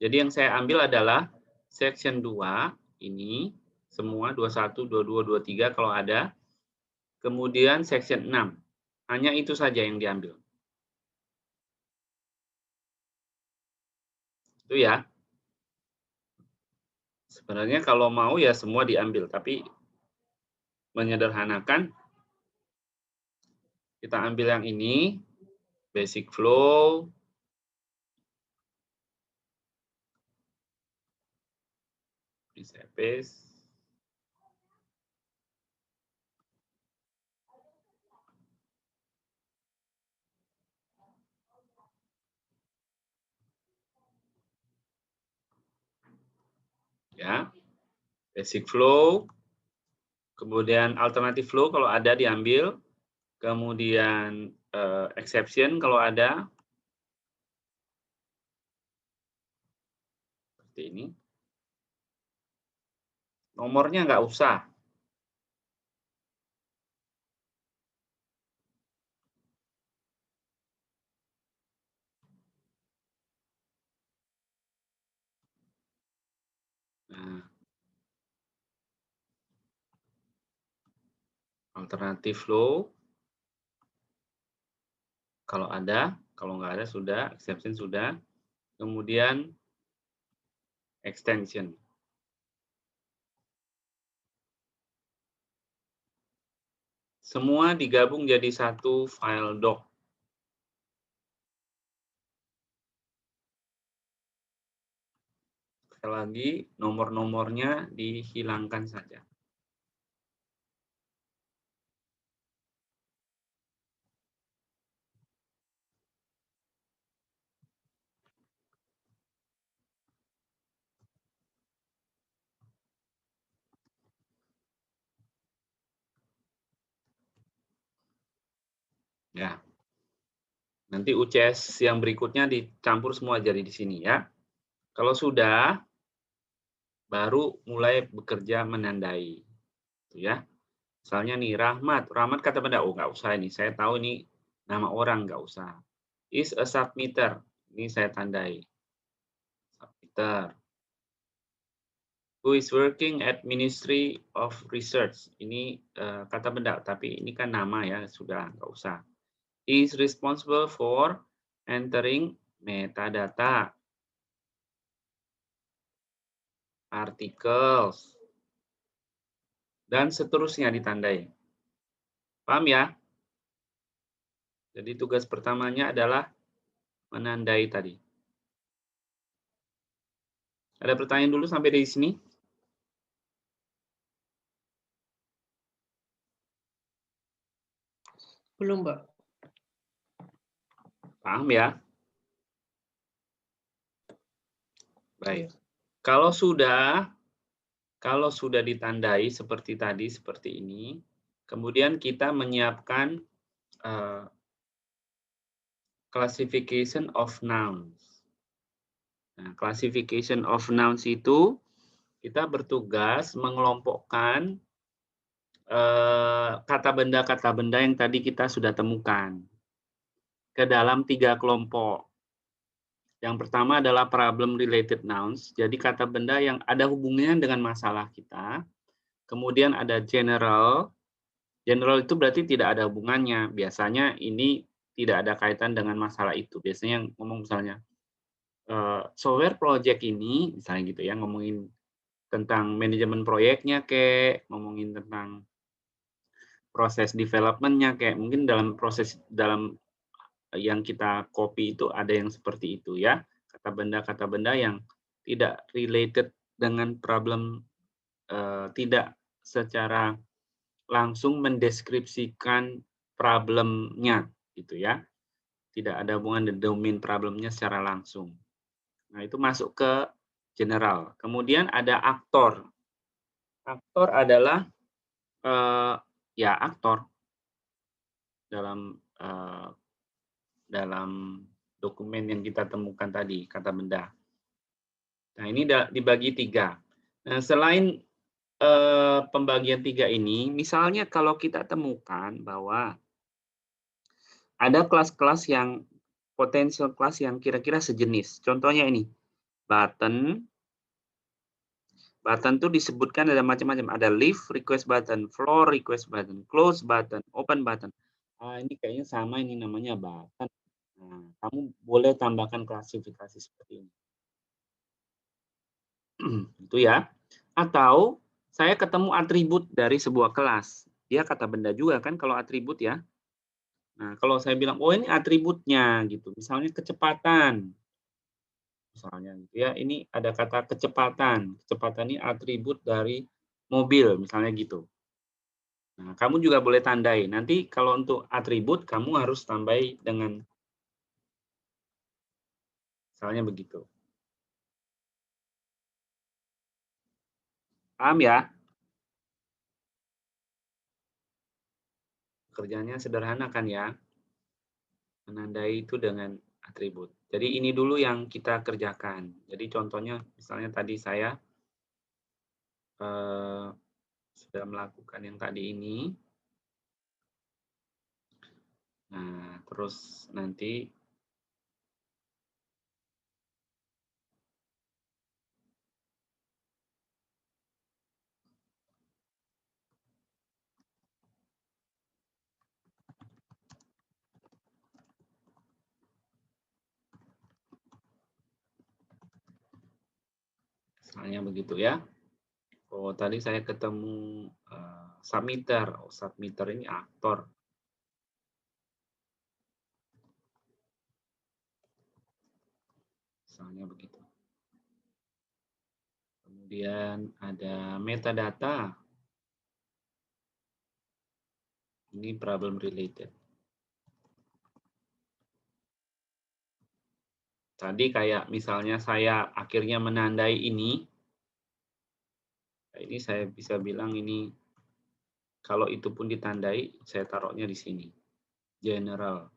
Jadi yang saya ambil adalah section 2, ini, semua 21, 22, 23 kalau ada, kemudian section 6. Hanya itu saja yang diambil. Itu ya. Sebenarnya kalau mau ya semua diambil, tapi menyederhanakan, kita ambil yang ini, basic flow, ini saya paste. Ya, basic flow, kemudian alternative flow kalau ada diambil, kemudian exception kalau ada, seperti ini. Nomornya nggak usah. Nah, alternative flow, kalau ada, kalau nggak ada sudah, exception sudah, kemudian extension. Semua digabung jadi satu file doc. Sekali lagi, nomor-nomornya dihilangkan saja. Ya. Nanti UCS yang berikutnya dicampur semua jadi di sini ya. Kalau sudah, baru mulai bekerja menandai. Gitu ya. Misalnya nih, Rahmat kata benda, oh nggak usah ini, saya tahu ini nama orang, nggak usah. Is a submitter, ini saya tandai. Submitter. Who is working at Ministry of Research, ini kata benda, tapi ini kan nama ya, sudah nggak usah. Is responsible for entering metadata, articles, dan seterusnya ditandai. Paham ya? Jadi tugas pertamanya adalah menandai tadi. Ada pertanyaan dulu sampai di sini? Belum, Mbak. Paham ya? Baik. Iya. Kalau sudah ditandai seperti tadi, seperti ini, kemudian kita menyiapkan classification of nouns. Nah, classification of nouns itu kita bertugas mengelompokkan kata benda yang tadi kita sudah temukan ke dalam 3 kelompok. Yang pertama adalah problem related nouns, jadi kata benda yang ada hubungannya dengan masalah kita. Kemudian ada general. General itu berarti tidak ada hubungannya. Biasanya ini tidak ada kaitan dengan masalah itu. Biasanya ngomong misalnya, software project ini, misalnya gitu ya, ngomongin tentang manajemen proyeknya, ngomongin tentang proses development-nya, kayak mungkin dalam yang kita copy itu ada yang seperti itu ya, kata benda yang tidak related dengan problem, tidak secara langsung mendeskripsikan problemnya gitu ya, tidak ada hubungan dengan domain problemnya secara langsung. Nah, itu masuk ke general. Kemudian ada aktor. Aktor adalah ya aktor dalam dalam dokumen yang kita temukan tadi, kata benda. Nah, ini dibagi 3. Nah, selain pembagian 3 ini, misalnya kalau kita temukan bahwa ada kelas-kelas yang potensial kelas yang kira-kira sejenis. Contohnya ini, button. Button tuh disebutkan ada macam-macam. Ada leave request button, floor request button, close button, open button. Ini kayaknya sama, ini namanya button. Nah, kamu boleh tambahkan klasifikasi seperti ini. Itu ya. Atau saya ketemu atribut dari sebuah kelas. Dia kata benda juga kan kalau atribut ya. Nah, kalau saya bilang, oh ini atributnya gitu. Misalnya kecepatan. Misalnya gitu ya, ini ada kata kecepatan. Kecepatan ini atribut dari mobil, misalnya gitu. Nah, kamu juga boleh tandai. Nanti kalau untuk atribut, kamu harus tambahi dengan misalnya begitu. Paham ya? Kerjanya sederhana kan ya? Menandai itu dengan atribut. Jadi ini dulu yang kita kerjakan. Jadi contohnya misalnya tadi saya sudah melakukan yang tadi ini. Nah, terus nanti misalnya begitu ya. Oh, tadi saya ketemu submitter. Oh, submitter ini aktor. Misalnya begitu. Kemudian ada metadata. Ini problem related. Tadi kayak misalnya saya akhirnya menandai ini. Ini saya bisa bilang ini kalau itu pun ditandai, saya taruhnya di sini. General.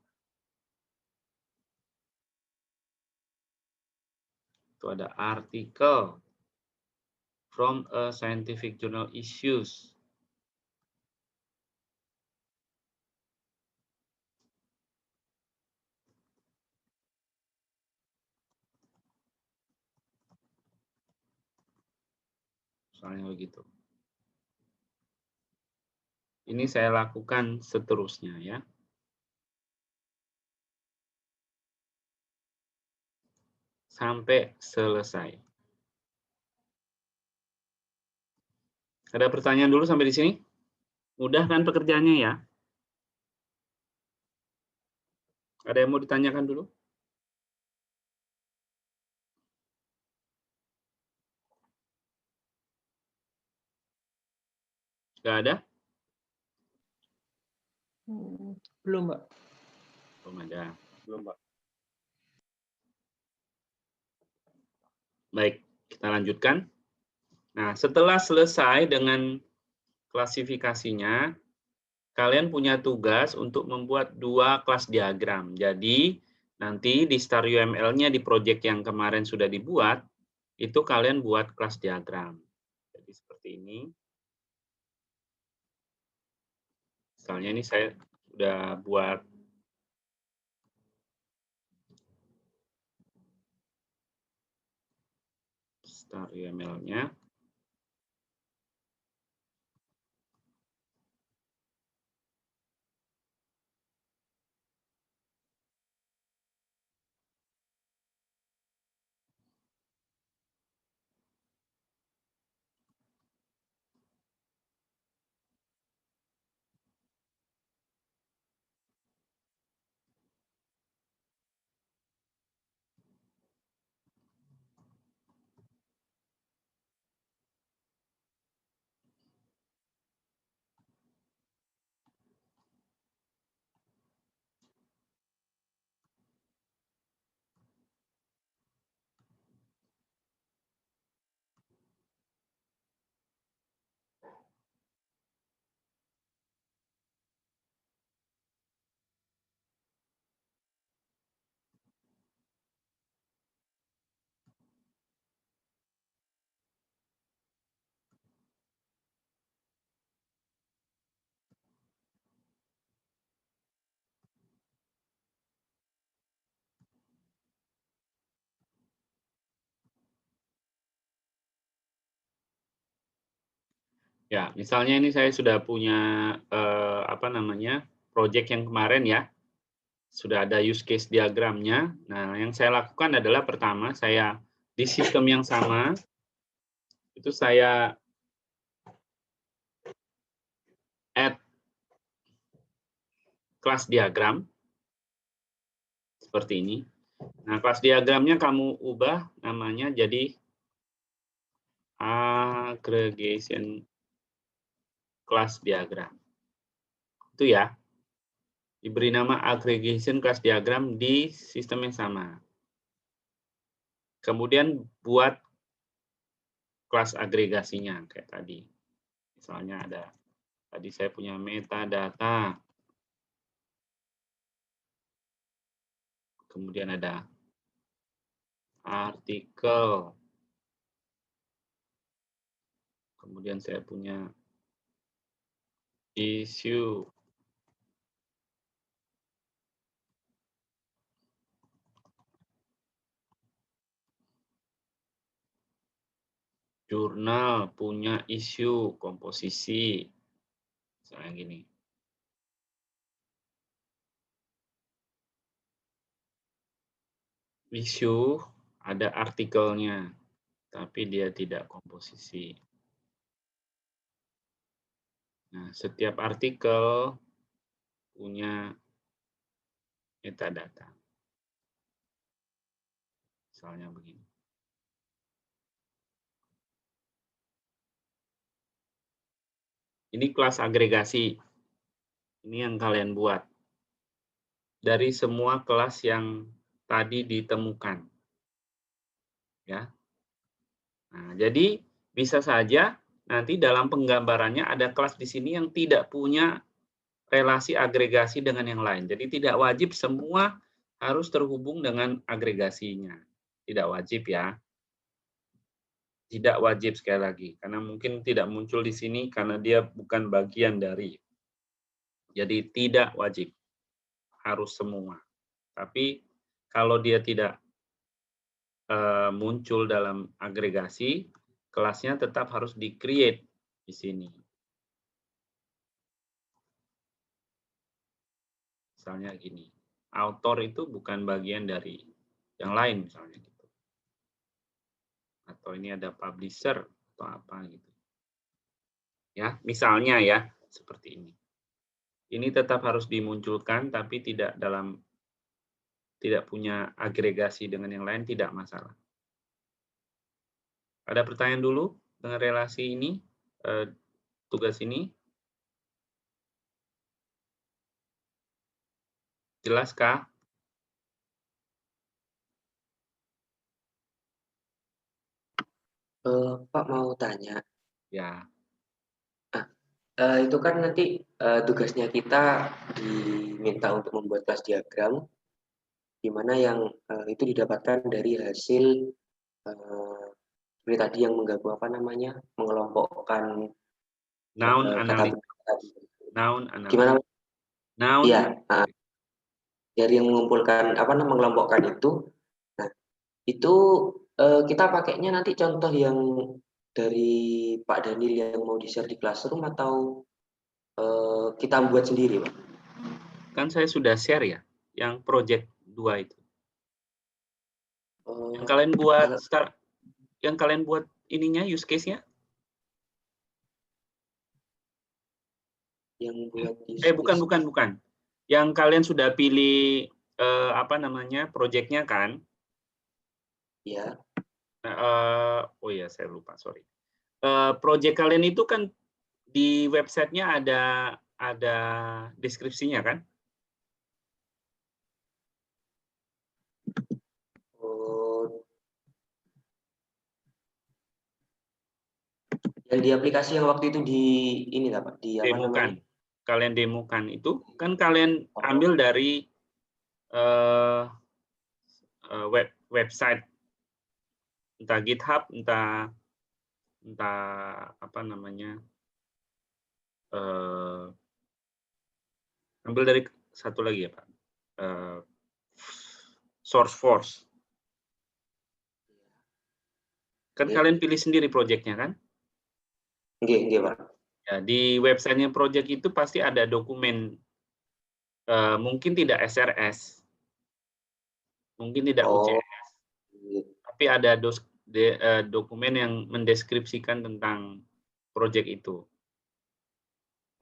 Itu ada artikel from a scientific journal issues. Misalnya begitu. Ini saya lakukan seterusnya ya. Sampai selesai. Ada pertanyaan dulu sampai di sini? Mudah kan pekerjaannya ya? Ada yang mau ditanyakan dulu? Nggak ada? Belum, Mbak. Belum ada. Belum, Pak. Baik, kita lanjutkan. Nah, setelah selesai dengan klasifikasinya, kalian punya tugas untuk membuat 2 kelas diagram. Jadi, nanti di Star UML-nya di project yang kemarin sudah dibuat, itu kalian buat kelas diagram. Jadi seperti ini. Misalnya ini saya sudah buat Star UML-nya. Ya, misalnya ini saya sudah punya project yang kemarin ya, sudah ada use case diagramnya. Nah, yang saya lakukan adalah pertama saya di sistem yang sama itu saya add kelas diagram seperti ini. Nah, kelas diagramnya kamu ubah namanya jadi aggregation class diagram. Itu ya. Diberi nama aggregation class diagram di sistem yang sama. Kemudian buat kelas agregasinya kayak tadi. Misalnya ada tadi saya punya metadata. Kemudian ada artikel. Kemudian saya punya issue. Jurnal punya isu komposisi. Misalnya gini. Isu ada artikelnya, tapi dia tidak komposisi. Nah, setiap artikel punya metadata. Misalnya begini. Ini kelas agregasi. Ini yang kalian buat. Dari semua kelas yang tadi ditemukan. Ya. Nah, jadi bisa saja nanti dalam penggambarannya ada kelas di sini yang tidak punya relasi agregasi dengan yang lain. Jadi tidak wajib semua harus terhubung dengan agregasinya. Tidak wajib ya. Tidak wajib sekali lagi, karena mungkin tidak muncul di sini karena dia bukan bagian dari. Jadi tidak wajib, harus semua. Tapi kalau dia tidak muncul dalam agregasi, kelasnya tetap harus di-create di sini. Misalnya gini, author itu bukan bagian dari yang lain misalnya gitu. Atau ini ada publisher atau apa gitu. Ya, misalnya ya, seperti ini. Ini tetap harus dimunculkan tapi tidak punya agregasi dengan yang lain, tidak masalah. Ada pertanyaan dulu dengan relasi ini, tugas ini? Jelaskah? Pak mau tanya. Ya. Itu kan nanti tugasnya kita diminta untuk membuat kelas diagram, di mana yang itu didapatkan dari hasil seperti tadi yang menggabung mengelompokkan Noun kata analysis. benda tadi. Noun analysis. Gimana? Noun. Iya, dari yang mengumpulkan mengelompokkan itu. Nah, itu kita pakainya nanti contoh yang dari Pak Daniel yang mau di-share di Classroom atau kita buat sendiri, Pak? Kan saya sudah share ya, yang project 2 itu. Yang kalian buat yang kalian buat ininya use case-nya? Yang buat use case. Bukan. Yang kalian sudah pilih project-nya kan? Ya. Oh ya, saya lupa, sorry. Project kalian itu kan di website-nya ada deskripsinya kan? Yang di aplikasi yang waktu itu di ini Pak, di apa namanya? Kalian demokan itu kan kalian ambil dari website, entah GitHub, entah apa namanya, ambil dari satu lagi ya Pak, SourceForge. Kan kalian pilih sendiri project-nya kan? Nggih, Pak. Ya, di websitenya project itu pasti ada dokumen, mungkin tidak SRS, mungkin tidak Oh, UCS, tapi ada dokumen yang mendeskripsikan tentang project itu.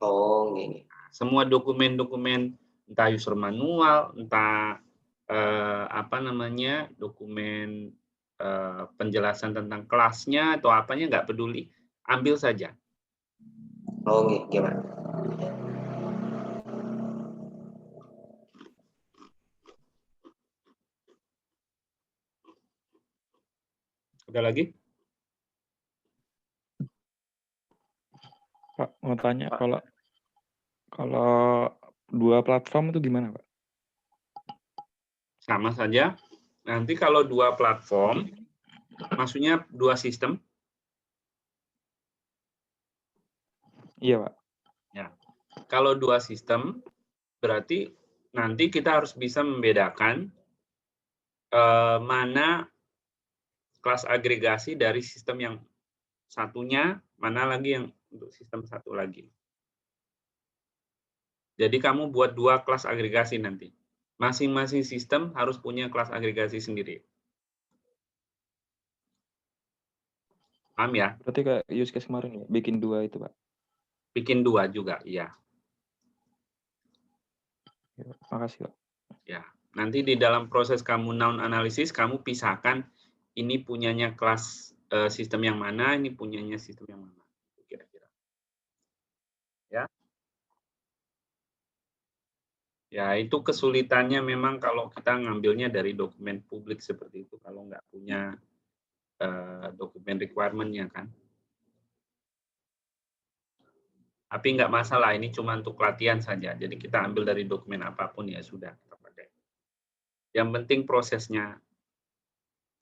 oh, gini. Semua dokumen-dokumen, entah user manual, entah apa namanya, dokumen penjelasan tentang kelasnya atau apanya, nggak peduli, ambil saja. Oh, gimana? Ada lagi? Pak, mau tanya kalau dua platform itu gimana, Pak? Sama saja. Nanti kalau dua platform, maksudnya dua sistem? Iya, Pak. Ya. Kalau dua sistem, berarti nanti kita harus bisa membedakan mana kelas agregasi dari sistem yang satunya, mana lagi yang untuk sistem satu lagi. Jadi kamu buat dua kelas agregasi nanti. Masing-masing sistem harus punya kelas agregasi sendiri. Paham ya? Berarti kayak use case kemarin ya, bikin dua itu, Pak. Bikin dua juga, iya. Ya, makasih, Pak. Ya, nanti di dalam proses kamu noun analisis, kamu pisahkan ini punyanya kelas sistem yang mana, ini punyanya sistem yang mana. Kira-kira. Ya. Ya, itu kesulitannya memang kalau kita ngambilnya dari dokumen publik seperti itu, kalau nggak punya dokumen requirement-nya kan. Tapi nggak masalah, ini cuma untuk latihan saja. Jadi kita ambil dari dokumen apapun ya sudah kita pakai. Yang penting prosesnya,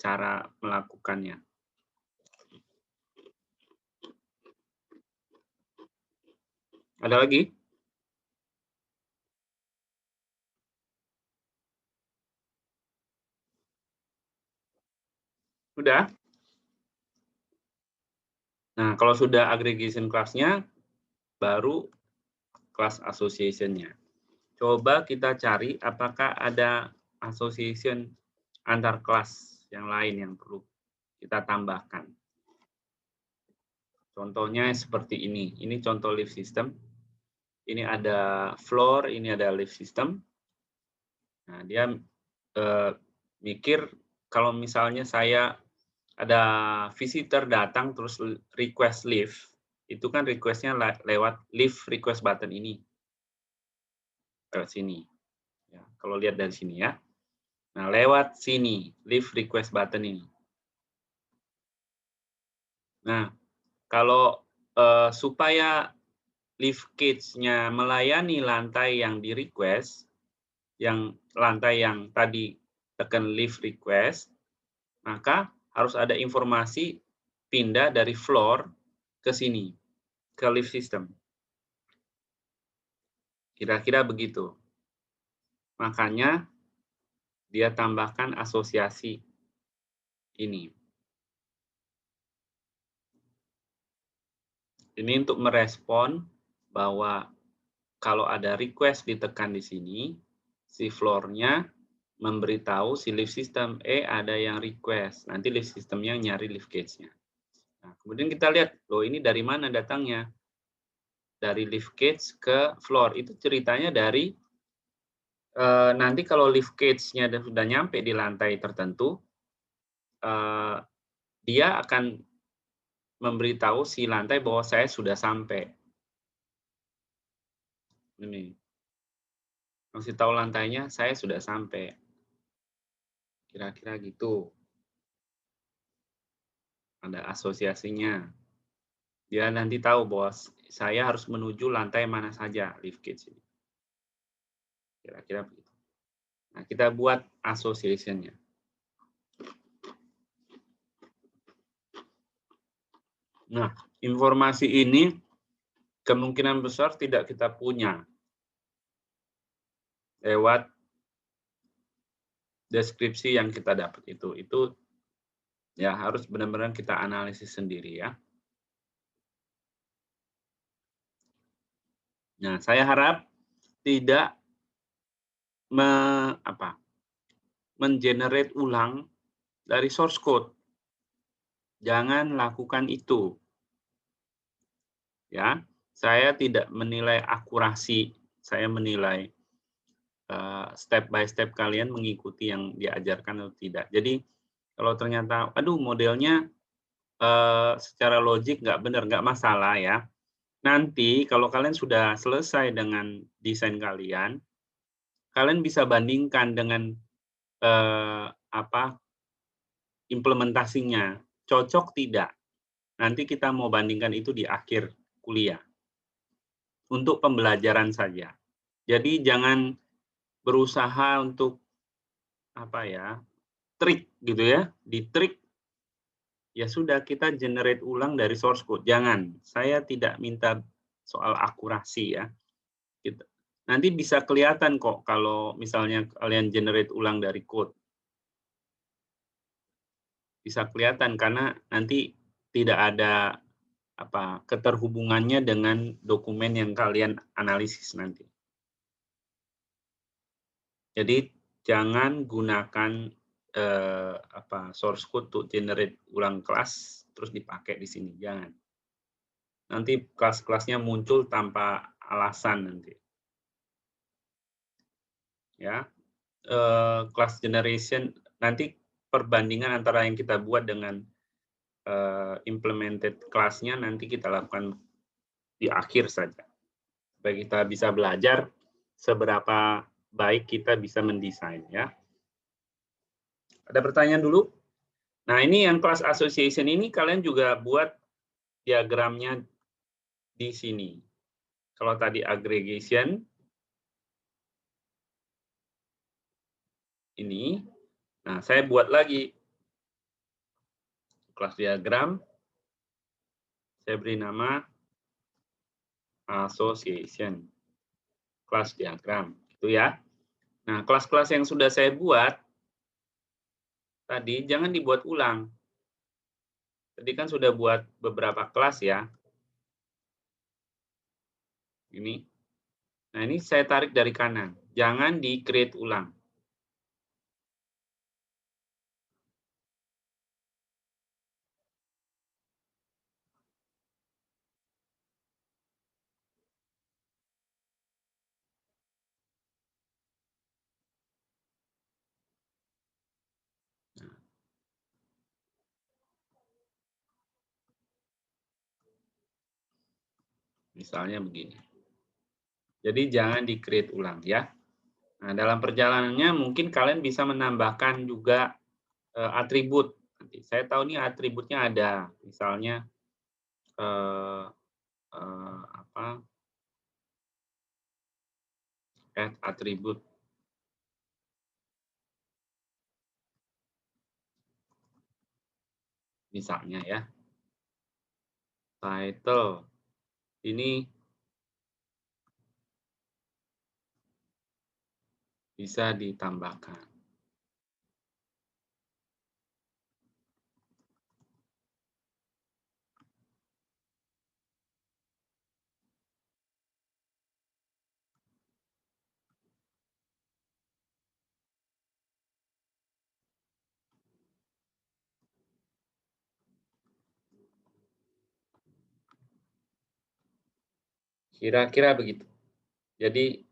cara melakukannya. Ada lagi? Sudah? Nah, kalau sudah aggregation class-nya, baru class association-nya. Coba kita cari apakah ada association antar kelas yang lain yang perlu kita tambahkan. Contohnya seperti ini. Ini contoh lift system. Ini ada floor, ini ada lift system. Nah, dia mikir kalau misalnya saya ada visitor datang terus request lift, itu kan request-nya lewat lift request button ini. Lewat sini. Ya, kalau lihat dari sini ya. Nah, lewat sini, lift request button ini. Nah, kalau supaya lift cage-nya melayani lantai yang di request, yang lantai yang tadi tekan lift request, maka harus ada informasi pindah dari floor ke sini, ke lift system. Kira-kira begitu. Makanya dia tambahkan asosiasi ini. Ini untuk merespon bahwa kalau ada request ditekan di sini, si floor-nya memberitahu si lift system, ada yang request. Nanti lift system-nya nyari lift cage-nya. Nah, kemudian kita lihat, loh ini dari mana datangnya? Dari lift cage ke floor. Itu ceritanya dari nanti kalau lift cage-nya sudah nyampe di lantai tertentu, dia akan memberitahu si lantai bahwa saya sudah sampai. Ini. Masih tahu lantainya, saya sudah sampai. Kira-kira gitu. Ada asosiasinya. Dia nanti tahu bahwa saya harus menuju lantai mana saja lift cage ini. Kira-kira begitu. Nah, kita buat association-nya. Nah, informasi ini kemungkinan besar tidak kita punya lewat deskripsi yang kita dapat itu. Itu ya harus benar-benar kita analisis sendiri ya. Nah, saya harap tidak mengenerate ulang dari source code. Jangan lakukan itu. Ya, saya tidak menilai akurasi, saya menilai step by step kalian mengikuti yang diajarkan atau tidak. Jadi kalau ternyata, aduh modelnya secara logik nggak benar, nggak masalah ya. Nanti kalau kalian sudah selesai dengan desain kalian, kalian bisa bandingkan dengan implementasinya, cocok tidak. Nanti kita mau bandingkan itu di akhir kuliah. Untuk pembelajaran saja. Jadi jangan berusaha untuk trik gitu ya, di trik ya sudah kita generate ulang dari source code. Jangan, saya tidak minta soal akurasi ya. Nanti bisa kelihatan kok kalau misalnya kalian generate ulang dari code. Bisa kelihatan karena nanti tidak ada keterhubungannya dengan dokumen yang kalian analisis nanti. Jadi jangan gunakan source code untuk generate ulang kelas terus dipakai di sini, jangan. Nanti kelas-kelasnya muncul tanpa alasan nanti. Ya, class generation nanti perbandingan antara yang kita buat dengan implemented kelasnya nanti kita lakukan di akhir saja. Supaya kita bisa belajar seberapa baik kita bisa mendesain ya. Ada pertanyaan dulu? Nah, ini yang class association ini kalian juga buat diagramnya di sini. Kalau tadi aggregation ini, nah saya buat lagi kelas diagram, saya beri nama association, kelas diagram, gitu ya. Nah, kelas-kelas yang sudah saya buat tadi jangan dibuat ulang. Tadi kan sudah buat beberapa kelas ya. Ini. Nah, ini saya tarik dari kanan. Jangan di-create ulang. Misalnya begini. Jadi jangan di-create ulang ya. Nah, dalam perjalanannya mungkin kalian bisa menambahkan juga atribut. Nanti saya tahu nih atributnya ada. Misalnya add atribut. Misalnya ya. Title. Ini bisa ditambahkan. Kira-kira begitu. Jadi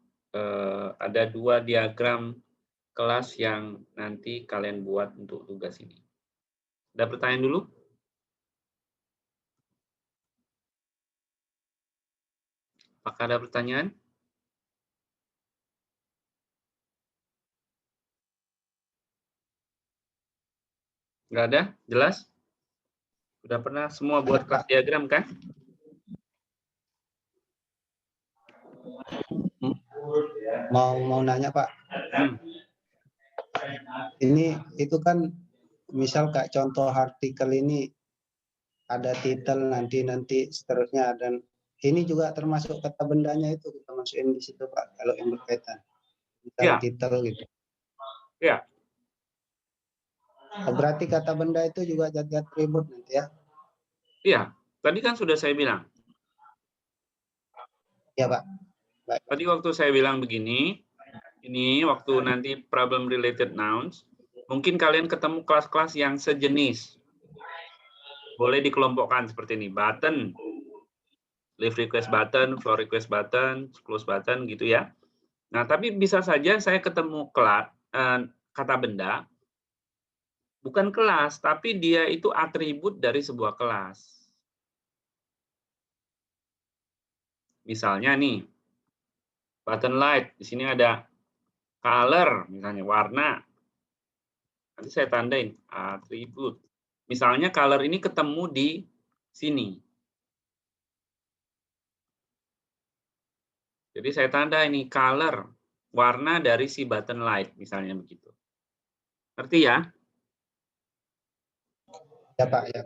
ada 2 diagram kelas yang nanti kalian buat untuk tugas ini. Ada pertanyaan dulu? Apakah ada pertanyaan? Nggak ada? Jelas? Sudah pernah semua buat kelas diagram kan? Mau nanya Pak. Ini itu kan misal kayak contoh artikel ini ada titel nanti seterusnya, dan ini juga termasuk kata bendanya itu kita masukin di situ Pak kalau yang berkaitan Ya. titel gitu. Ya. Berarti kata benda itu juga jadi atribut nanti ya? Iya, tadi kan sudah saya bilang. Ya Pak. Tadi waktu saya bilang begini, ini waktu nanti problem related nouns, mungkin kalian ketemu kelas-kelas yang sejenis. Boleh dikelompokkan seperti ini, button, leave request button, flow request button, close button gitu ya. Nah, tapi bisa saja saya ketemu kata benda, bukan kelas, tapi dia itu atribut dari sebuah kelas. Misalnya nih, button light, di sini ada color, misalnya warna. Nanti saya tandain, atribut. Misalnya color ini ketemu di sini. Jadi saya tanda ini color, warna dari si button light, misalnya begitu. Ngerti ya? Ya Pak, ya.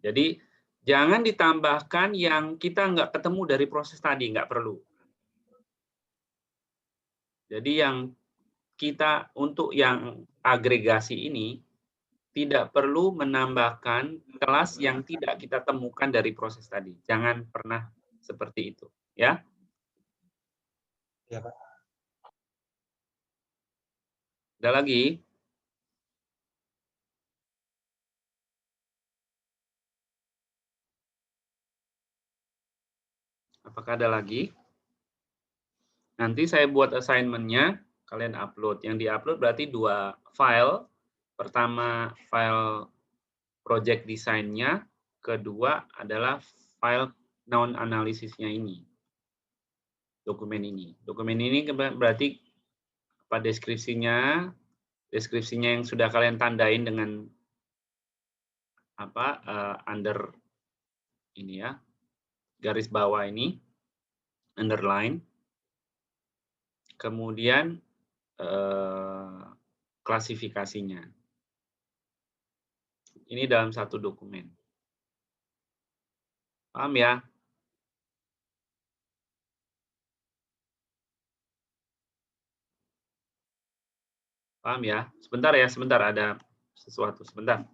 Jadi jangan ditambahkan yang kita nggak ketemu dari proses tadi, nggak perlu. Jadi yang kita untuk yang agregasi ini tidak perlu menambahkan kelas yang tidak kita temukan dari proses tadi. Jangan pernah seperti itu, ya. Ya Pak. Ada lagi? Apakah ada lagi? Nanti saya buat assignment-nya, kalian upload. Yang di-upload berarti 2 file. Pertama, file project desainnya. Kedua adalah file noun analisisnya ini. Dokumen ini. Dokumen ini berarti apa deskripsinya? Deskripsinya yang sudah kalian tandain dengan apa under ini ya, garis bawah ini, underline. Kemudian klasifikasinya. Ini dalam satu dokumen. Paham ya? Paham ya? Sebentar ada sesuatu, sebentar.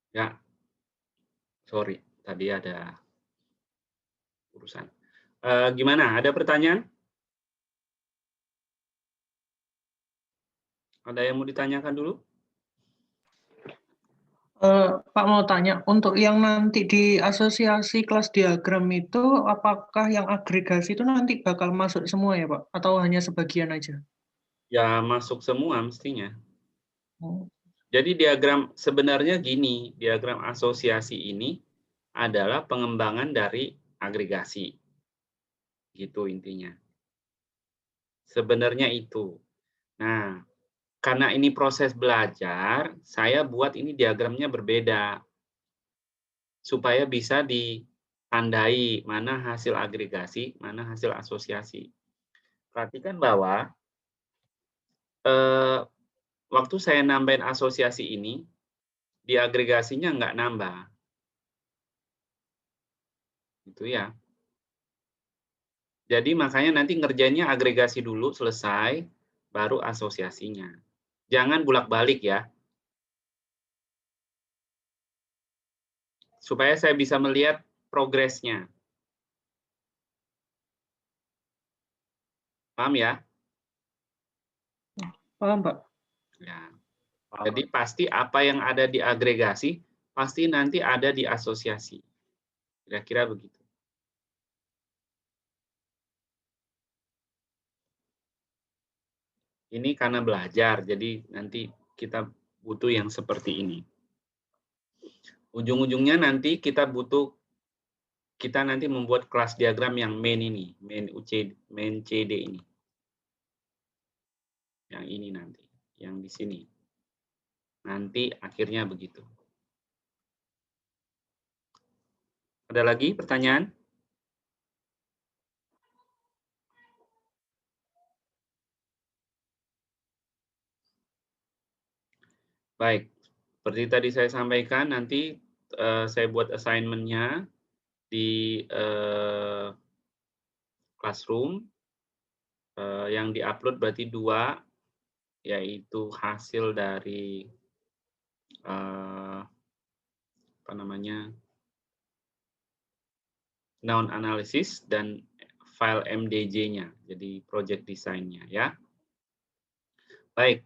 Ya, sorry, tadi ada urusan. Gimana? Ada pertanyaan? Ada yang mau ditanyakan dulu? Pak mau tanya, untuk yang nanti di asosiasi kelas diagram itu, apakah yang agregasi itu nanti bakal masuk semua ya Pak? Atau hanya sebagian aja? Ya, masuk semua mestinya. Oh, Jadi diagram sebenarnya gini, diagram asosiasi ini adalah pengembangan dari agregasi. Gitu intinya. Sebenarnya itu. Nah, karena ini proses belajar, saya buat ini diagramnya berbeda. Supaya bisa ditandai mana hasil agregasi, mana hasil asosiasi. Perhatikan bahwa waktu saya nambahin asosiasi ini, di agregasinya nggak nambah. Gitu ya. Jadi makanya nanti ngerjainnya agregasi dulu selesai, baru asosiasinya. Jangan bolak-balik ya. Supaya saya bisa melihat progresnya. Paham ya? paham Pak? Ya. Jadi pasti apa yang ada di agregasi, pasti nanti ada di asosiasi. Kira-kira begitu. Ini karena belajar, jadi nanti kita butuh yang seperti ini. Ujung-ujungnya nanti kita nanti membuat kelas diagram yang main ini, main CD ini. Yang ini nanti, yang di sini. Nanti akhirnya begitu. Ada lagi pertanyaan? Baik, seperti tadi saya sampaikan, nanti saya buat assignment-nya di Classroom. Yang diupload berarti 2, yaitu hasil dari apa namanya, noun analysis dan file MDJ-nya, jadi project design-nya ya. Baik,